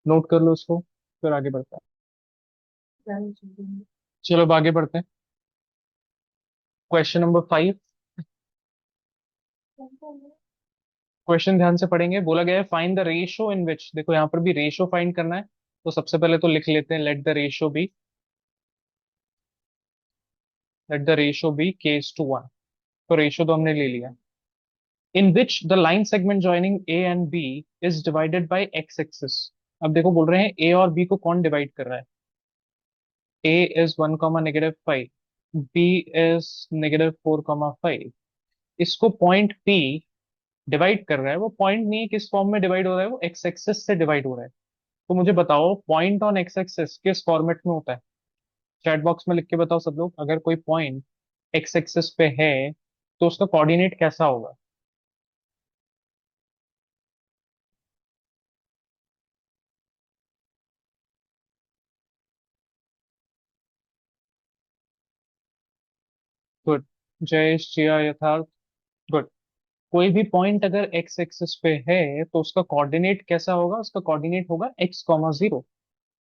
नोट कर लो इसको, फिर आगे बढ़ते हैं। चलो अब आगे बढ़ते हैं। Question number 5। क्वेश्चन ध्यान से पढ़ेंगे, बोला गया है फाइंड द रेशो इन विच, देखो यहाँ पर भी रेशो फाइंड करना है। तो सबसे पहले तो लिख लेते हैं, let the ratio B k:1। तो रेशो तो हमने ले लिया। In which the line segment joining A and B is divided by X axis. अब देखो बोल रहे हैं ए और बी को कौन डिवाइड कर रहा है, ए इज 1, -5, बी इज -4, 5। इसको पॉइंट पी डिवाइड कर रहा है, वो पॉइंट नहीं है, किस फॉर्म में डिवाइड हो रहा है, वो एक्स एक्सिस से डिवाइड हो रहा है। तो मुझे बताओ पॉइंट ऑन एक्स एक्सिस किस फॉर्मेट में होता है। चैट बॉक्स में लिख के बताओ सब लोग, अगर कोई पॉइंट एक्स एक्सिस पे है तो उसका कोऑर्डिनेट कैसा होगा। गुड, जयेश जिया यथार्थ, गुड। कोई भी पॉइंट अगर एक्स एक्सिस पे है तो उसका कोऑर्डिनेट कैसा होगा, उसका कोऑर्डिनेट होगा x,0।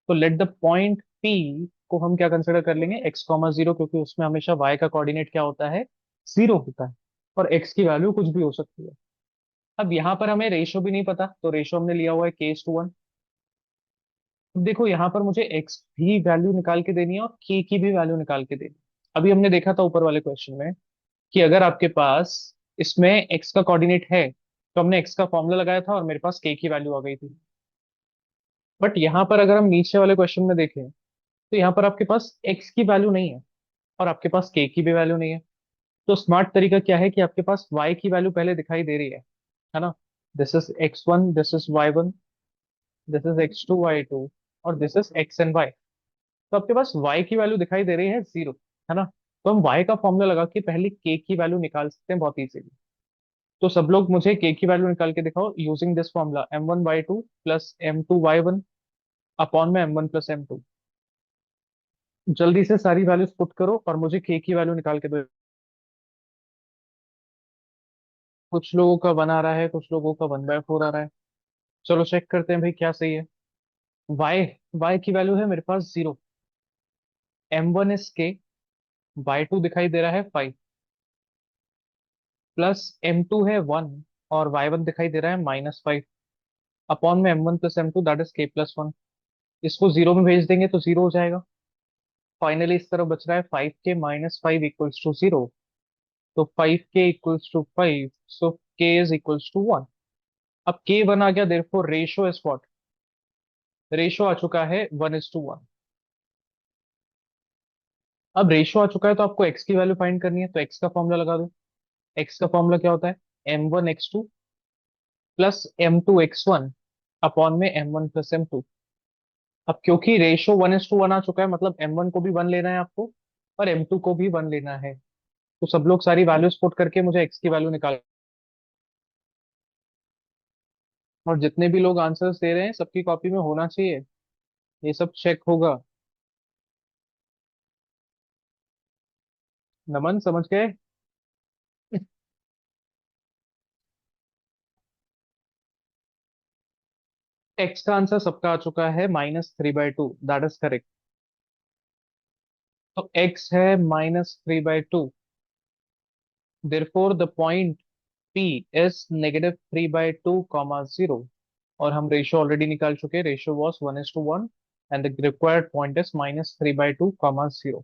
तो लेट द पॉइंट P को हम क्या कंसिडर कर लेंगे, x,0, क्योंकि उसमें हमेशा y का कोऑर्डिनेट क्या होता है, 0 होता है, और x की वैल्यू कुछ भी हो सकती है। अब यहाँ पर हमें रेशो भी नहीं पता, तो रेशो हमने लिया हुआ है k:1। अब देखो यहाँ पर मुझे x भी वैल्यू निकाल के देनी है और k की भी वैल्यू निकाल के देनी है। अभी हमने देखा था ऊपर वाले क्वेश्चन में कि अगर आपके पास इसमें x का कोऑर्डिनेट है तो हमने x का फॉर्मूला लगाया था और मेरे पास k की वैल्यू आ गई थी। बट यहाँ पर अगर हम नीचे वाले क्वेश्चन में देखें तो यहाँ पर आपके पास x की वैल्यू नहीं है और आपके पास k की भी वैल्यू नहीं है। तो स्मार्ट तरीका क्या है कि आपके पास y की वैल्यू पहले दिखाई दे रही है ना, this is x1, this is y1, this is x2 y2, और this is x and y। तो आपके पास y की वैल्यू दिखाई दे रही है 0, है ना। तो हम y का फॉर्मूला लगा के पहले k की वैल्यू निकाल सकते हैं बहुत इजीली। तो सब लोग मुझे k की वैल्यू निकाल के दिखाओ using this formula, m1 y2 plus m2 y1 upon में m1 + m2। जल्दी से सारी वैल्यूज पुट करो और मुझे k की वैल्यू निकाल के दो। कुछ लोगों का 1 आ रहा है, कुछ लोगों का 1/4 आ रहा है। चलो चेक करते हैं भाई क्या सही है। y की वैल्यू है मेरे पास 0, m1 इज k, y2 दिखाई दे रहा है 5, प्लस m2 है 1, और y1 दिखाई दे रहा है -5, अपॉन में m1 + m2 that is k+1। इसको 0 में भेज देंगे तो 0 हो जाएगा। फाइनली इस तरफ बच रहा है 5k -5 इक्वल्स टू 0। तो 5k equals to 5, so k is equals to 1। अब k 1 आ गया, therefore ratio is what, ratio आ चुका है 1:1। अब रेशियो आ चुका है तो आपको एक्स की वैल्यू फाइंड करनी है, तो एक्स का फॉर्मूला लगा दो। एक्स का फॉर्मूला क्या होता है? m1 x2 plus m2 x1 upon में m1 + m2। अब क्योंकि रेशियो 1:1 आ चुका है, मतलब m1 को भी 1 लेना है आपको और m2 को भी 1 लेना है। तो सब लोग सारी वैल्यूज पुट करके मुझे एक्स की वैल्यू निकाल, और जितने भी लोग आंसर्स दे रहे हैं सबकी कॉपी में होना चाहिए, ये सब चेक होगा। नमन, समझ गए? एक्स का आंसर सबका आ चुका है -3/2, दैट इज करेक्ट। तो एक्स है -3/2, therefore the point P is -3/2, 0। और हम रेशियो ऑलरेडी निकाल चुके हैं, ratio was 1:1 and the required point is -3/2, 0।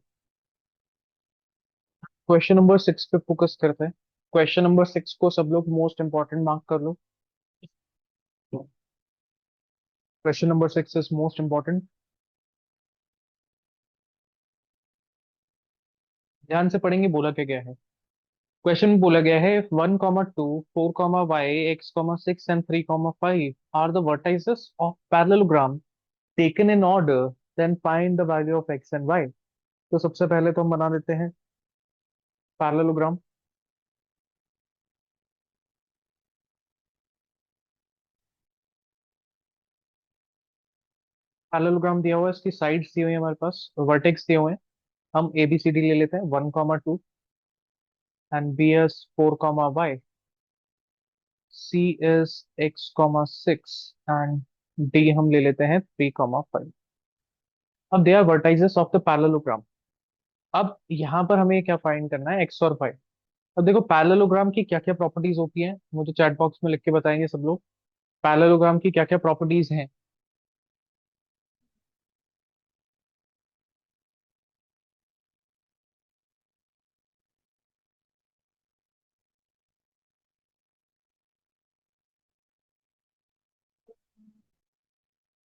Question number 6 पे फोकस करते हैं। क्वेश्चन नंबर 6 को सब लोग मोस्ट इंपॉर्टेंट मार्क कर लो। Question number 6 is most important. ध्यान से पढ़ेंगे बोला क्या गया है। क्वेश्चन में बोला गया है 1,2, 4,y, x,6 and 3,5 are the vertices of parallelogram taken in order, then find the value of x and y। तो सबसे पहले तो हम बना देते हैं पैरेललोग्राम। पैरेललोग्राम दिया हुआ है, इसकी साइड्स दी हुई है हमारे पास, वर्टेक्स दिए हुए हैं। हम ए बी सी डी ले लेते हैं, 1,2 and B as 4,y, C is x,6 and D हम ले लेते हैं 3,5। अब they are vertices of the parallelogram. अब यहाँ पर हमें क्या फाइंड करना है, एक्स और वाई। अब देखो पैरेललोग्राम की क्या क्या प्रॉपर्टीज होती हैं, मुझे चैट बॉक्स में लिख के बताएंगे सब लोग। पैरेललोग्राम की क्या क्या प्रॉपर्टीज हैं?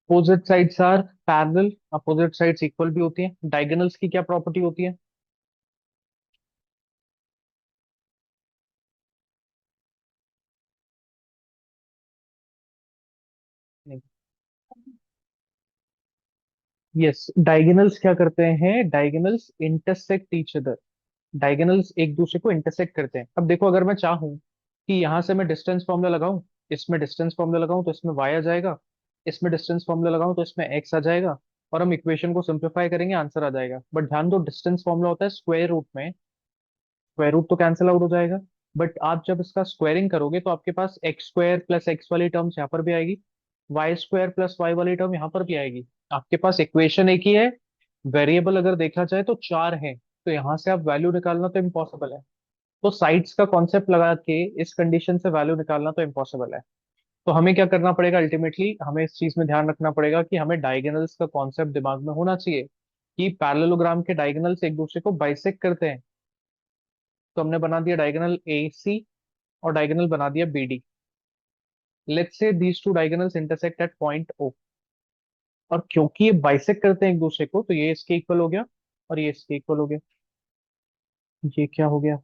Opposite sides are parallel, opposite sides equal भी होती हैं। डायगोनल्स की क्या प्रॉपर्टी होती है? यस, डायगोनल्स क्या करते हैं, diagonals intersect each other. Diagonals एक दूसरे को इंटरसेक्ट करते हैं। अब देखो अगर मैं चाहूं कि यहां से मैं डिस्टेंस फॉर्मूला लगाऊं, इसमें डिस्टेंस फॉर्मूला लगाऊं तो इसमें y आ जाएगा, इसमें डिस्टेंस फॉर्मूला लगाऊं तो इसमें x आ जाएगा, और हम इक्वेशन को सिंप्लीफाई करेंगे आंसर आ जाएगा। बट ध्यान दो, डिस्टेंस फॉर्मूला होता है स्क्वायर रूट में, स्क्वायर रूट तो कैंसिल आउट हो जाएगा। बट आप जब इसका स्क्वायरिंग करोगे तो आपके पास x² + x वाली टर्म्स यहाँ पर भी आएगी, y² + y वाली टर्म यहाँ पर भी आएगी। आपके पास इक्वेशन एक ही है, वेरिएबल अगर देखा जाए तो चार है, तो यहाँ से आप वैल्यू निकालना तो इम्पॉसिबल है। तो साइड्स का कॉन्सेप्ट लगा के इस कंडीशन से वैल्यू निकालना तो इम्पॉसिबल है। तो हमें क्या करना पड़ेगा, अल्टीमेटली हमें इस चीज में ध्यान रखना पड़ेगा कि हमें डायगोनल्स का कॉन्सेप्ट दिमाग में होना चाहिए कि पैरेललोग्राम के डायगोनल्स एक दूसरे को बाइसेक्ट करते हैं। तो हमने बना दिया डायगोनल ए सी और डायगोनल बना दिया B D. Let's say these two diagonals intersect at point O, और क्योंकि ये बाइसेक्ट करते हैं एक दूसरे को तो ये इसके इक्वल हो गया और ये इसके इक्वल हो गया। ये क्या हो गया?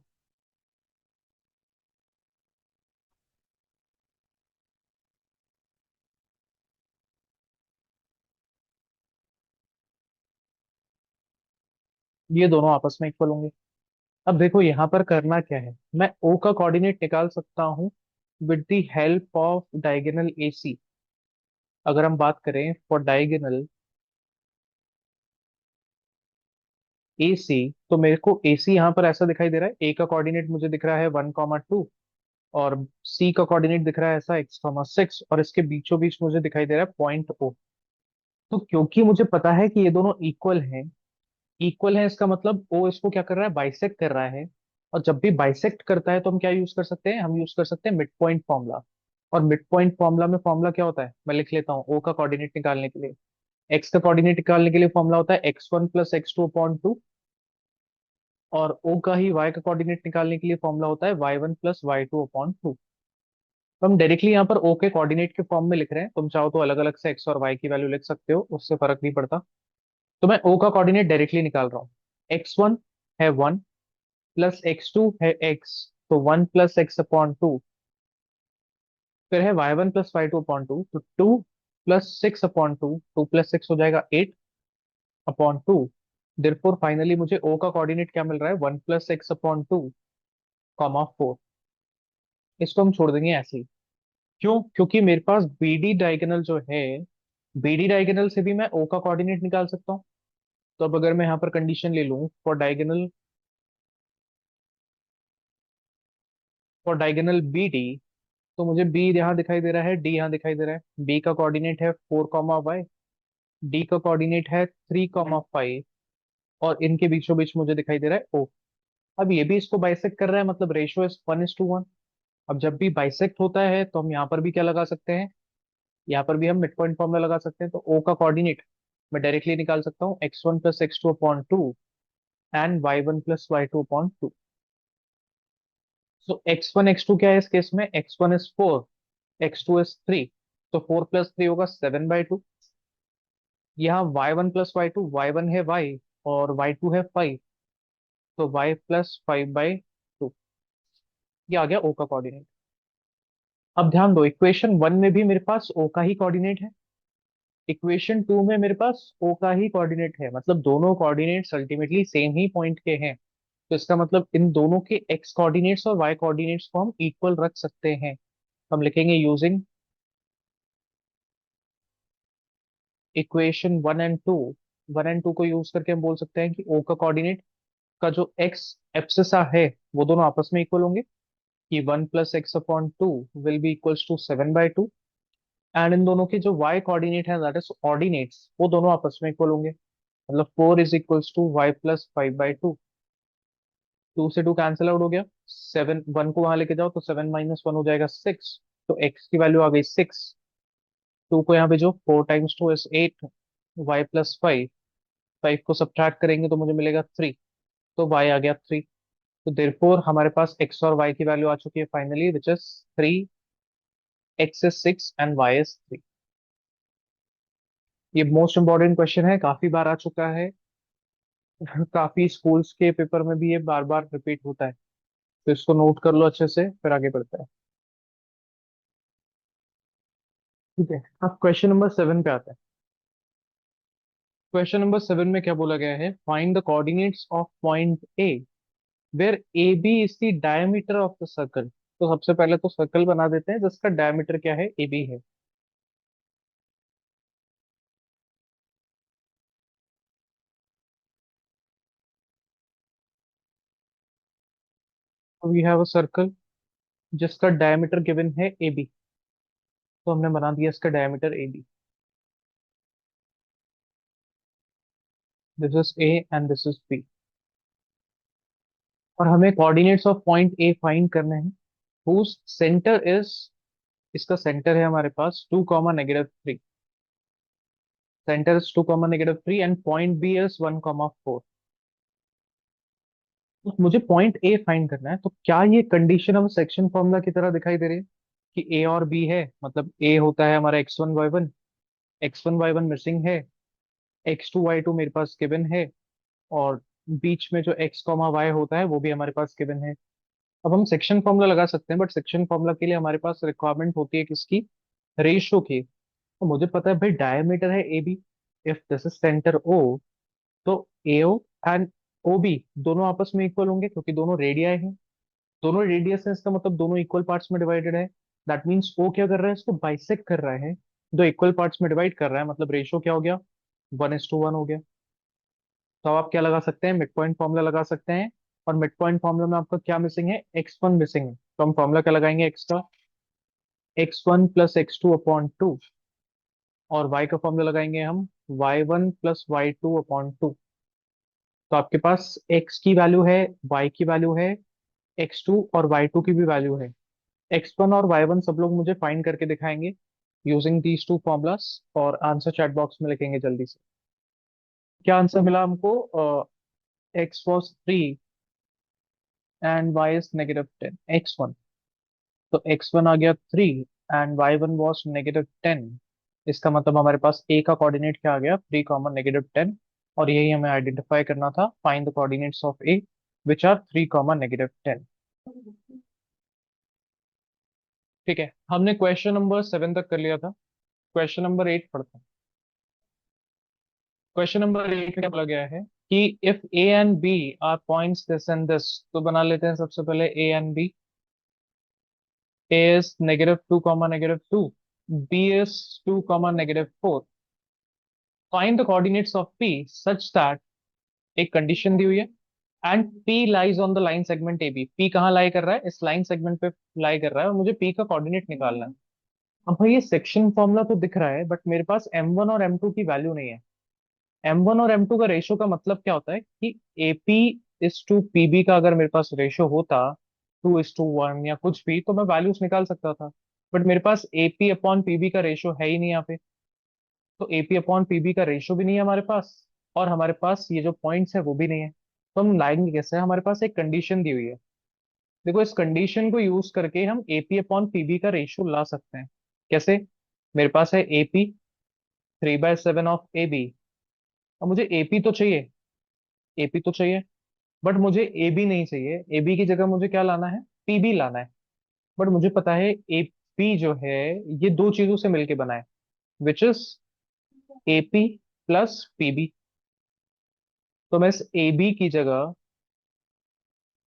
ये दोनों आपस में इक्वल होंगे। अब देखो यहाँ पर करना क्या है, मैं ओ का कोऑर्डिनेट निकाल सकता हूँ with the help of diagonal A C. अगर हम बात करें फॉर डायगोनल ए सी, तो मेरे को ए सी यहाँ पर ऐसा दिखाई दे रहा है, ए का कोऑर्डिनेट मुझे दिख रहा है 1,2, और सी का कोऑर्डिनेट दिख रहा है ऐसा x,6, और इसके बीचों बीच मुझे दिखाई दे रहा है पॉइंट ओ। तो क्योंकि मुझे पता है कि ये दोनों इक्वल हैं, इक्वल है इसका मतलब ओ इसको क्या कर रहा है, बाइसेक्ट कर रहा है। और जब भी बाइसेक्ट करता है तो हम क्या यूज कर सकते हैं, हम यूज कर सकते हैं मिड पॉइंट फॉर्मूला। और मिड पॉइंट फॉर्मूला में फॉर्मूला क्या होता है, मैं लिख लेता हूँ। ओ का कोऑर्डिनेट निकालने के लिए, एक्स का कोऑर्डिनेट निकालने के लिए फॉर्मूला होता है x1 + x2/2, और ओ का ही वाई का कोऑर्डिनेट निकालने के लिए फॉर्मूला होता है y1 + y2/2। तो हम डायरेक्टली यहाँ पर ओ के कोऑर्डिनेट के फॉर्म में लिख रहे हैं, तुम चाहो तो अलग अलग से एक्स और वाई की वैल्यू लिख सकते हो, उससे फर्क नहीं पड़ता। तो मैं ओ का कोऑर्डिनेट डायरेक्टली निकाल रहा हूँ। x1 है 1, प्लस x2 है x, तो 1 + x/2। फिर है y1 + y2/2, तो 2 + 6/2, 2 + 6 हो जाएगा 8/2। देयरफॉर फाइनली मुझे o का कोऑर्डिनेट क्या मिल रहा है, 1 + x/2, 4। इसको हम छोड़ देंगे ऐसे ही। क्यों? क्योंकि मेरे पास BD डायगोनल जो है, BD डायगोनल से भी मैं o का कोऑर्डिनेट निकाल सकता हूँ। तो अब अगर मैं यहाँ पर कंडीशन ले लूँ फॉर डायगोनल BD, तो मुझे B यहाँ दिखाई दे रहा है, D यहाँ दिखाई दे रहा है। B का कोऑर्डिनेट है 4, D का कोऑर्डिनेट है 3, 5, और इनके बीचों बीच मुझे दिखाई दे रहा है O। अब ये भी इसको बाइसेक्ट कर रहा है, मतलब रेशियो इज 1:1। अब जब भी बाइसेक्ट होता है तो हम यहाँ पर भी क्या लगा सकते हैं, यहाँ पर भी हम मिड पॉइंट फॉर्मूला लगा सकते हैं। तो O का कोऑर्डिनेट मैं डायरेक्टली निकाल सकता हूँ, x1 + x2/2 and y1 + y2/2। So x1 x2 क्या है इस केस में, x1 is 4, x2 is 3, तो 4 + 3 होगा 7/2। यहाँ y1 + y2, y1 है y और y2 है 5, तो y + 5/2। ये आ गया O का कोऑर्डिनेट। अब ध्यान दो, इक्वेशन 1 में भी मेरे पास O का ही कोऑर्डिनेट है, इक्वेशन 2 में मेरे पास O का ही कोऑर्डिनेट है, मतलब दोनों कोऑर्डिनेट्स अल्टीमेटली सेम ही पॉइंट के हैं। तो इसका मतलब इन दोनों के x कोऑर्डिनेट्स और y कोऑर्डिनेट्स को हम इक्वल रख सकते हैं। हम लिखेंगे यूजिंग इक्वेशन 1 एंड 2 को यूज करके हम बोल सकते हैं कि O का कोऑर्डिनेट का जो x एब्सिसा है वो दोनों आपस में इक्वल होंगे, कि 1 + x/2 will be equals to 7/2। And इन दोनों के जो y कोऑर्डिनेट है, दैट इज ऑर्डिनेट्स, वो दोनों आपस में इक्वल होंगे। मतलब 4 = y + 5/2। 2 से 2 कैंसिल आउट हो गया, 7, 1 को वहां लेके जाओ तो 7 - 1 हो जाएगा 6। तो x की वैल्यू आ गई 6। 2 को यहाँ भेजो, 4 × 2 = 8, y + 5, 5 को सब्ट्रैक्ट करेंगे तो मुझे मिलेगा 3, तो y आ गया 3। तो देयरफॉर हमारे पास x और y की वैल्यू आ चुकी है finally, which is 3, x is 6 and y is 3। ये मोस्ट इंपॉर्टेंट क्वेश्चन है, काफी बार आ चुका है। काफी स्कूल्स के पेपर में भी ये बार बार रिपीट होता है। तो इसको नोट कर लो अच्छे से, फिर आगे बढ़ते हैं। ठीक है, अब क्वेश्चन नंबर 7 पे आता है। क्वेश्चन नंबर 7 में क्या बोला गया है, find the coordinates of point A where A B is the diameter of the circle. तो सबसे पहले तो सर्कल बना देते हैं जिसका डायमीटर क्या है, ए बी है। तो वी हैव अ सर्कल जिसका डायमीटर गिवन है ए बी, तो हमने बना दिया इसका diameter A B. This is A and this is B, और हमें coordinates of point A find करने हैं, हुज सेंटर इज, इसका सेंटर है हमारे पास 2, -3। Centre is 2, -3 and point B is 1, 4। तो मुझे पॉइंट ए फाइंड करना है, तो क्या ये कंडीशन हम सेक्शन फॉर्मूला की तरह दिखाई दे रही है कि ए और बी है, मतलब ए होता है हमारा x1 y1, x1 y1 missing है, x2 y2 मेरे पास गिवन है, और बीच में जो x, y होता है वो भी हमारे पास गिवन है। अब हम सेक्शन फॉर्मूला लगा सकते हैं, बट सेक्शन फॉर्मूला के लिए हमारे पास रिक्वायरमेंट होती है किसकी, रेशियो की। तो मुझे पता है भाई डायमीटर है A B, if this is centre O, तो AO एंड OB दोनों आपस में इक्वल होंगे क्योंकि दोनों रेडियाई हैं। दोनों रेडियस है, इसका मतलब दोनों इक्वल पार्ट्स में डिवाइडेड है। दैट मीन्स O क्या कर रहा है, इसको बाइसेक्ट कर रहा है, दो इक्वल पार्ट्स में डिवाइड कर रहा है, मतलब रेशियो क्या हो गया, 1:1 हो गया। तो अब आप क्या लगा सकते हैं, मिड पॉइंट फॉर्मूला लगा सकते हैं। और मिड पॉइंट फॉर्मूला में आपका क्या मिसिंग है, x1 मिसिंग है, तो हम फॉर्मूला क्या लगाएंगे x का, x1 + x2/2, और y का फॉर्मूला लगाएंगे हम y1 + y2/2। तो आपके पास x की वैल्यू है, y की वैल्यू है, x2 और y2 की भी वैल्यू है। x1 और y1 सब लोग मुझे फाइंड करके दिखाएंगे यूजिंग दीज टू फॉर्मूलास, और आंसर चैट बॉक्स में लिखेंगे जल्दी से। क्या आंसर मिला हमको, x was 3 and y is -10, x1। तो x1 आ गया 3 एंड y1 was -10। इसका मतलब हमारे पास a का कोऑर्डिनेट क्या आ गया, 3, -10। और यही हमें आइडेंटिफाई करना था, find the coordinates of A which are 3, -10। ठीक है, हमने क्वेश्चन नंबर 7 तक कर लिया था। क्वेश्चन नंबर 8 पढ़ते हैं। क्वेश्चन नंबर 8 में बोला गया है कि if A and B are points this and this, तो बना लेते हैं सबसे पहले A and B. A is -2, B is 2, -4। Find the coordinates of P such that, एक कंडीशन दी हुई है, and P lies on the line segment A B. P कहाँ लाई कर रहा है? इस लाइन सेगमेंट पे लाई कर रहा है, और मुझे पी का कोऑर्डिनेट निकालना है। अब भाई ये सेक्शन फॉर्मूला तो दिख रहा है, बट मेरे पास M1 और M2 की वैल्यू नहीं है। M1 और M2 का रेशो का मतलब क्या होता है कि AP इज टू PB का अगर मेरे पास रेशो होता 2:1 या कुछ भी, तो मैं वैल्यूज निकाल सकता था। बट मेरे पास AP अपॉन PB का रेशो है ही नहीं यहाँ पे। तो AP अपॉन PB का रेशो भी नहीं है हमारे पास, और हमारे पास ये जो पॉइंट्स है वो भी नहीं है। तो हम लाएंगे कैसे? हमारे पास एक कंडीशन दी हुई है। देखो, इस कंडीशन को यूज करके हम AP अपॉन PB का रेशो ला सकते हैं। कैसे? मेरे पास है AP 3/7 ऑफ AB। अब मुझे AP तो चाहिए, AP तो चाहिए, बट मुझे AB नहीं चाहिए। AB की जगह मुझे क्या लाना है? PB लाना है। बट मुझे पता है AP जो है ये दो चीजों से मिलके बना है, which is AP plus PB। तो मैं इस AB की जगह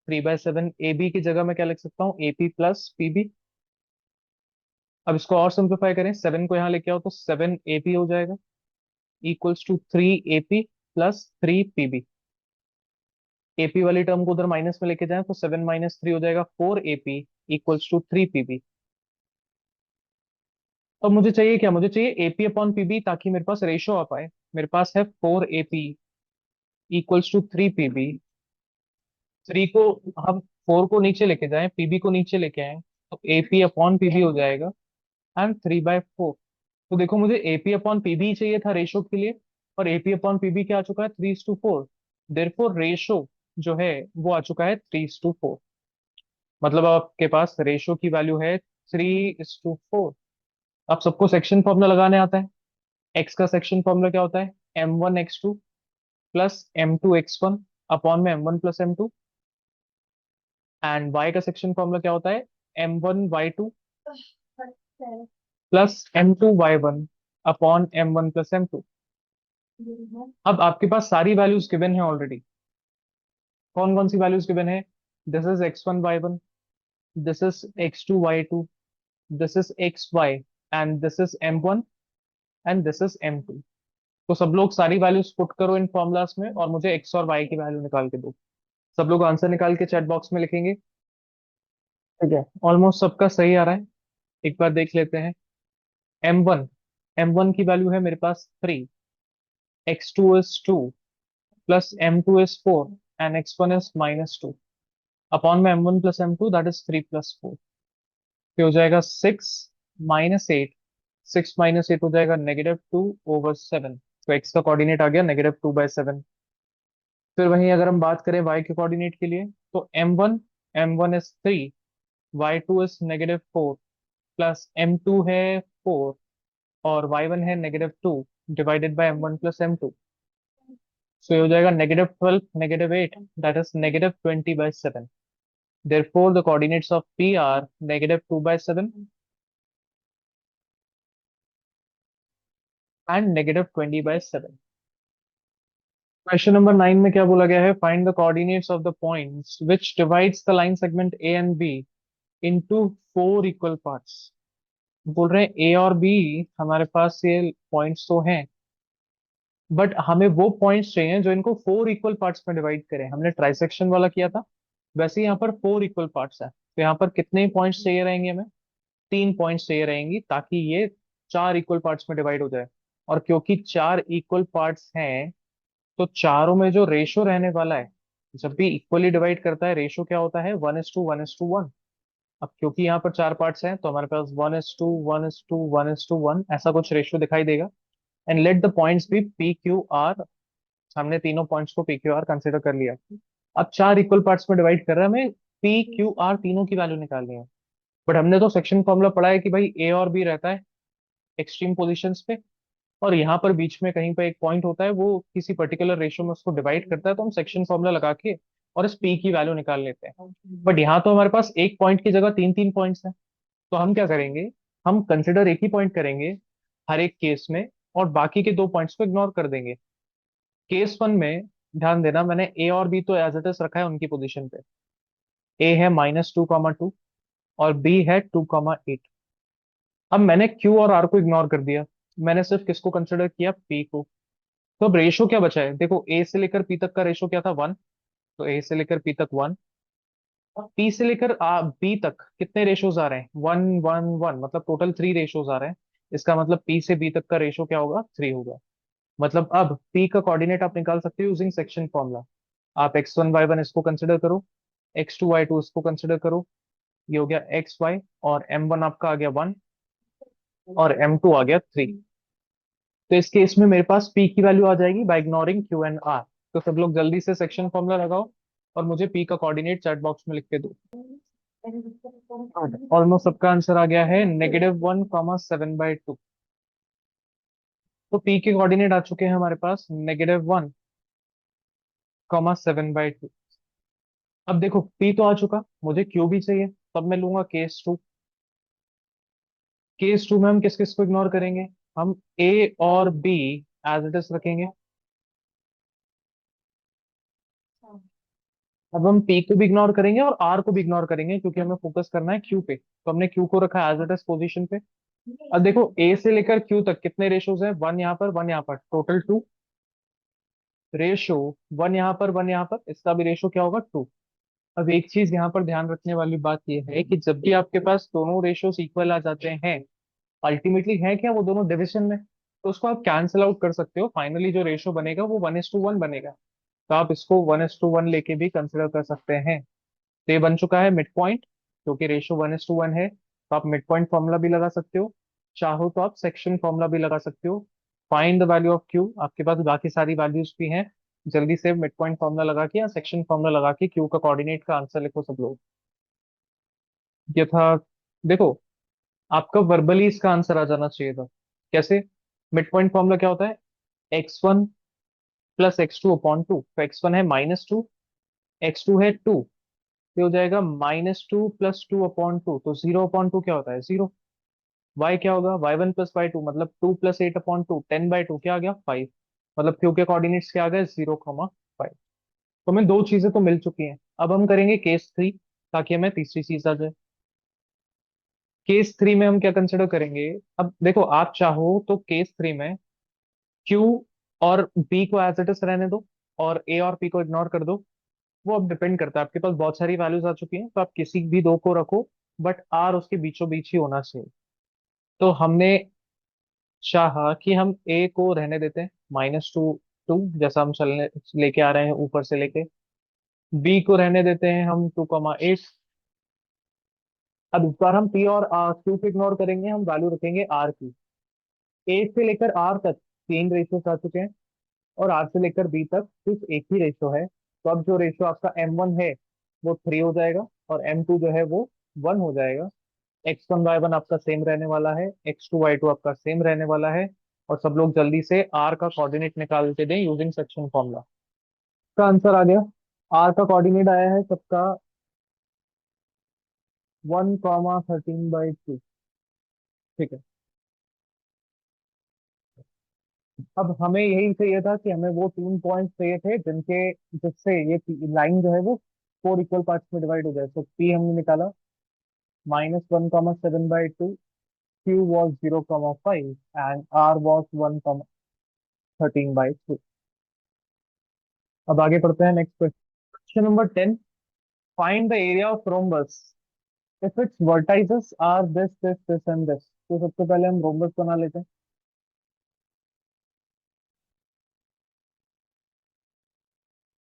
3/7 AB की जगह मैं क्या लिख सकता हूँ? AP plus PB। अब इसको और सिंप्लीफाई करें, 7 को यहाँ लेके आओ तो 7AP हो जाएगा, equals to 3AP plus 3PB। AP वाली टर्म को उधर माइनस में लेके जाएं तो 7 - 3 हो जाएगा 4AP इक्वल्स टू 3PB। तो मुझे चाहिए क्या? मुझे चाहिए AP अपॉन PB, ताकि मेरे पास रेशो आ पाए। मेरे पास है 4AP इक्वल्स टू 3PB। 3 को हम 4 को नीचे लेके जाएं, PB को नीचे लेके आए, तो AP अपॉन PB हो जाएगा, एंड 3/4। तो देखो, मुझे AP अपॉन PB चाहिए था रेशो के लिए, और AP अपॉन PB क्या आ चुका है? 3:4। देयरफॉर रेशो जो है वो आ चुका है 3:4। मतलब आपके पास रेशो की वैल्यू है 3:4। अब सबको सेक्शन फॉर्मूला लगाने आता है। एक्स का सेक्शन फॉर्मूला क्या होता है? M1x2 प्लस M2x1 अपॉन में M1 plus M2। And Y का सेक्शन फॉर्मूला क्या होता है? M1y2 plus M2y1 upon M1 plus M2। अब आपके पास सारी वैल्यूज गिवन है ऑलरेडी। कौन कौन सी वैल्यूज गिवन है? This is x1y1, this is x2y2, this is xy, and this is M1 and this is M2। तो सब लोग सारी वैल्यूज पुट करो इन फॉर्मुलास में, और मुझे एक्स और वाई की वैल्यू निकाल के दो। सब लोग आंसर निकाल के चैट बॉक्स में लिखेंगे। ठीक है, ऑलमोस्ट सबका सही आ रहा है। एक बार देख लेते हैं। M1, M1 की वैल्यू है मेरे पास 3, x2 is 2, plus M2 is 4, and x1 is -2, upon में M1 plus M2 that is 3 + 4। फिर हो जाएगा 6 - 8, 6 - 8 हो जाएगा -2/7। तो x का कोऑर्डिनेट आ गया -2/7। फिर वहीं अगर हम बात करें y के कोऑर्डिनेट के लिए, तो M1 is 3, y2 is -4, plus M2 है 4, और y1 है -2, divided by M1 plus M2। सो ये हो जाएगा -12, -8, that is -20/7। Therefore, the coordinates of P are -2/7 and -20/7। Question number 9 में क्या बोला गया है? Find the coordinates of the points which divides the line segment A and B into 4 equal parts. बोल रहे हैं ए और बी हमारे पास ये पॉइंट्स तो हैं, बट हमें वो पॉइंट्स चाहिए जो इनको 4 इक्वल पार्ट्स में डिवाइड करें। हमने ट्राइसेक्शन वाला किया था, वैसे ही यहाँ पर 4 इक्वल पार्ट्स है। तो यहाँ पर कितने पॉइंट्स चाहिए रहेंगे हमें? 3 पॉइंट्स चाहिए रहेंगी, ताकि ये 4 इक्वल पार्ट्स में डिवाइड हो जाए। और क्योंकि 4 इक्वल पार्ट्स हैं, तो चारों में जो रेशो रहने वाला है, जब भी इक्वली डिवाइड करता है, रेशो क्या होता है? 1:1:1। अब क्योंकि यहाँ पर 4 पार्ट्स हैं, तो हमारे पास 1:1:1:1 ऐसा कुछ रेशियो दिखाई देगा। And let the points be PQR। हमने तीनों पॉइंट्स को PQR कंसिडर कर लिया। अब 4 इक्वल पार्ट्स में डिवाइड कर रहा है, हमें PQR तीनों की वैल्यू निकालनी है। बट हमने तो सेक्शन फॉर्मूला पढ़ा है कि भाई ए और बी रहता है एक्सट्रीम पोजिशंस पे। और यहाँ पर बीच में कहीं पर एक पॉइंट होता है, वो किसी पर्टिकुलर रेशियो में उसको डिवाइड करता है, तो हम सेक्शन फॉर्मूला लगा के और इस पी की वैल्यू निकाल लेते हैं। बट यहाँ तो हमारे पास एक पॉइंट की जगह तीन तीन पॉइंट्स हैं। तो हम क्या करेंगे, हम कंसिडर एक ही पॉइंट करेंगे हर एक केस में, और बाकी के दो पॉइंट्स को इग्नोर कर देंगे। केस वन में ध्यान देना, मैंने ए और बी तो एज इट इज रखा है उनकी पोजीशन पे। ए है -2,2 और बी है 2,8। अब मैंने क्यू और आर को इग्नोर कर दिया, मैंने सिर्फ किसको कंसिडर किया, पी को। तो अब रेशो क्या बचा है, देखो ए से लेकर पी तक का रेशो क्या था, 1। तो ए से लेकर पी तक 1, और पी से लेकर बी तक कितने रेशोज आ रहे हैं, 1 1 1, मतलब टोटल 3 रेशोज आ रहे हैं। इसका मतलब पी से बी तक का रेशो क्या होगा, 3 होगा। मतलब अब पी का कोऑर्डिनेट आप निकाल सकते हो यूजिंग सेक्शन फॉर्मूला। आप x1 y1 इसको कंसिडर करो, x2 y2 इसको कंसिडर करो, ये हो गया xy, और m1 आपका आ गया 1, और m2 आ गया 3। तो इस केस में मेरे पास p की वैल्यू आ जाएगी by ignoring q and r। तो सब लोग जल्दी से सेक्शन फॉर्मूला लगाओ और मुझे p का कोऑर्डिनेट चैट बॉक्स में लिख के दो। ऑलमोस्ट सबका आंसर आ गया है, -1,7/2। तो p के कोऑर्डिनेट आ चुके हैं हमारे पास -1,7/2। अब देखो p तो आ चुका, मुझे q भी चाहिए, तब मैं लूंगा केस टू। केस टू में हम किस किस को इग्नोर करेंगे, हम a और b एज इट इज रखेंगे। अब हम p को भी इग्नोर करेंगे और r को भी इग्नोर करेंगे, क्योंकि हमें फोकस करना है q पे, तो हमने q को रखा एज इट इज पोजीशन पे। अब देखो a से लेकर q तक कितने रेशोज हैं, 1 यहाँ पर 1 यहाँ पर, टोटल 2 रेशो। 1 यहाँ पर 1 यहाँ पर, इसका भी रेशो क्या होगा, 2। अब एक चीज यहाँ पर ध्यान रखने वाली बात यह है कि जब भी आपके पास दोनों रेशोस इक्वल आ जाते हैं, अल्टीमेटली है क्या, वो दोनों डिविजन में, तो उसको आप कैंसिल आउट कर सकते हो। फाइनली जो रेशो बनेगा वो 1:1 बनेगा। तो आप इसको 1:1 लेके भी कंसिडर कर सकते हैं। तो ये बन चुका है मिड पॉइंट, क्योंकि रेशो 1:1 है, तो आप मिड पॉइंट फॉर्मूला भी लगा सकते हो, चाहो तो आप सेक्शन फॉर्मूला भी लगा सकते हो। Find the value of Q, आपके पास बाकी सारी वैल्यूज भी हैं, जल्दी से मिड पॉइंट फॉर्मूला लगा के या सेक्शन फॉर्मूला लगा के क्यू का कोऑर्डिनेट का आंसर लिखो सब लोग। ये था, देखो आपका वर्बली इसका आंसर आ जाना चाहिए था। कैसे, मिड पॉइंट फॉर्मूला क्या होता है, x1 + x2/2। तो x1 है -2, x2 है 2, ये हो जाएगा -2 + 2/2, तो 0/2 क्या होता है, 0। y क्या होगा, y1 + y2, मतलब 2 + 8/2, 10/2 क्या आ गया, 5। मतलब क्यू के कोऑर्डिनेट्स क्या आ गए, 0,5। तो हमें दो चीजें तो मिल चुकी हैं, अब हम करेंगे केस थ्री, ताकि हमें तीसरी चीज आ जाए। केस थ्री में हम क्या कंसिडर करेंगे, अब देखो आप चाहो तो केस थ्री में क्यू और बी को एज इट इज रहने दो, और ए और पी को इग्नोर कर दो। वो अब डिपेंड करता है, आपके पास बहुत सारी वैल्यूज आ चुकी हैं, तो आप किसी भी दो को रखो, बट आर उसके बीचों बीच ही होना चाहिए। तो हमने चाहा कि हम ए को रहने देते हैं -2 जैसा हम चलने लेके आ रहे हैं ऊपर से लेके, बी को रहने देते हैं हम 2,8। अब इस बार हम पी और क्यू को इग्नोर करेंगे, हम वैल्यू रखेंगे आर की। ए से लेकर आर तक तीन रेशियो आ चुके हैं, और आर से लेकर बी तक सिर्फ एक ही रेशो है। तो अब जो रेशो आपका m1 है वो 3 हो जाएगा, और m2 जो है वो 1 हो जाएगा। x1 y1 आपका सेम रहने वाला है, x2 y2 आपका सेम रहने वाला है। और सब लोग जल्दी से r का कोऑर्डिनेट निकाल के दें यूजिंग सेक्शन फॉर्मूला। का आंसर आ गया, r का कोऑर्डिनेट आया है सबका 1,13/2। ठीक है। अब हमें यही चाहिए था कि हमें वो 3 पॉइंट चाहिए थे जिनके जिससे ये लाइन जो है वो 4 इक्वल पार्ट्स में डिवाइड हो जाए। तो p हमने निकाला -1,7/2, q was 0,5, and r was 1,13/2। अब आगे पढ़ते हैं next question number 10। Find the area of rhombus if its vertices are this this this and this. तो सबसे पहले हम रोम्बस बना लेते हैं।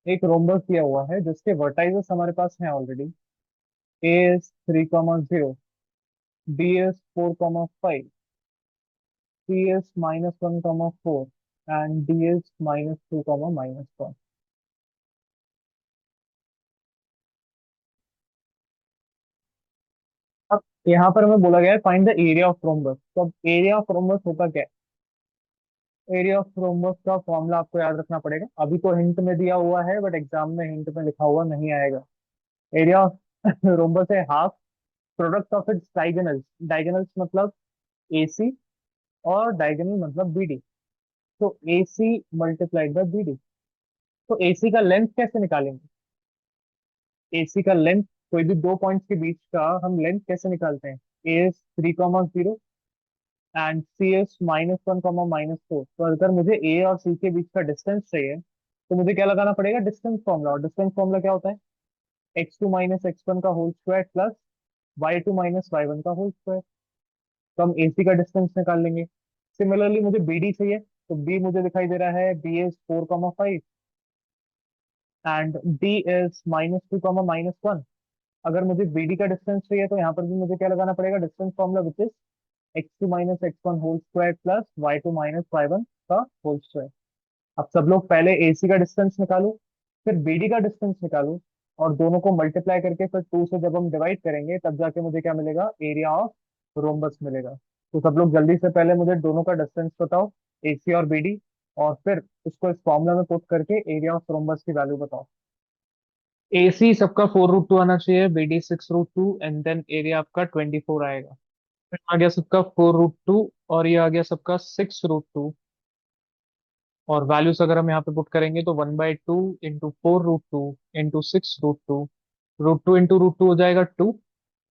एक रोम्बस दिया हुआ है जिसके वर्टाइसेस हमारे पास हैं already. A is 3,0, B is 4,5, C is -1,4, and D is -2, -1। अब यहाँ पर हमें बोला गया है find the area of rhombus. तो अब एरिया ऑफ रोम्बस होता क्या है, एरिया ऑफ रोम्बस का फॉर्मूला आपको याद रखना पड़ेगा, अभी तो हिंट में दिया हुआ है बट एग्जाम में हिंट में लिखा हुआ नहीं आएगा। एरिया ऑफ रोम्बस है half product of its diagonals. Diagonals मतलब एसी, और डायगोनल मतलब बीडी। तो एसी मल्टीप्लाइड बाय बीडी। तो एसी का लेंथ कैसे निकालेंगे? एसी का लेंथ, कोई भी दो पॉइंट्स के बीच का हम लेंथ कैसे निकालते हैं? A is 3,0 and C is -1, -4। तो अगर मुझे ए और सी के बीच का डिस्टेंस चाहिए तो मुझे क्या लगाना पड़ेगा? Distance formula. और डिस्टेंस फॉर्मूला क्या होता है? x2 - x1 का whole square plus y2 - y1 का होल स्क्वायर। तो हम एसी का डिस्टेंस निकाल लेंगे। सिमिलरली मुझे बीडी चाहिए, तो बी मुझे दिखाई दे रहा है, B is 4,5 and D is -2, -1। अगर मुझे बीडी का डिस्टेंस चाहिए तो यहाँ पर भी मुझे क्या लगाना पड़ेगा? Distance formula which is x2 - x1 whole square plus y2 - y1 का होल स्क्वायर। अब सब लोग पहले एसी का डिस्टेंस निकालो, फिर बीडी का डिस्टेंस निकालो, और दोनों को मल्टीप्लाई करके फिर टू से जब हम डिवाइड करेंगे तब जाके मुझे क्या मिलेगा? एरिया ऑफ रोम्बस मिलेगा। तो सब लोग जल्दी से पहले मुझे दोनों का डिस्टेंस बताओ, एसी और बीडी, और फिर उसको इस फॉर्मूला में पुट करके एरिया ऑफ रोम्बस की वैल्यू बताओ। एसी सबका 4√2 आना चाहिए, बीडी 6√2, एंड देन एरिया आपका 24 आएगा। फिर आ गया सबका 4√2, और ये आ गया सबका 6√2। और वैल्यूज अगर हम यहाँ पे पुट करेंगे तो 1/2 इंटू 4√2 इंटू 6√2। √2 इंटू √2 हो जाएगा 2,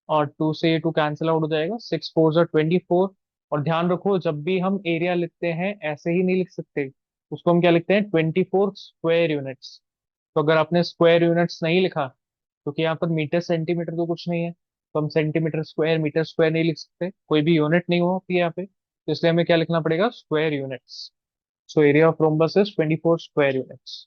और 2 से ये 2 कैंसिल आउट हो जाएगा, 6 4 24। और ध्यान रखो, जब भी हम एरिया लिखते हैं ऐसे ही नहीं लिख सकते, उसको हम क्या लिखते हैं? 24 स्क्वायर यूनिट्स। तो अगर आपने स्क्वायर यूनिट्स नहीं लिखा, क्योंकि यहाँ पर मीटर सेंटीमीटर तो कुछ नहीं है, तो हम सेंटीमीटर स्क्वायर मीटर स्क्वायर नहीं लिख सकते, कोई भी यूनिट नहीं होती है यहाँ पे, तो इसलिए हमें क्या लिखना पड़ेगा? Square units. So area of rhombus is 24 square units.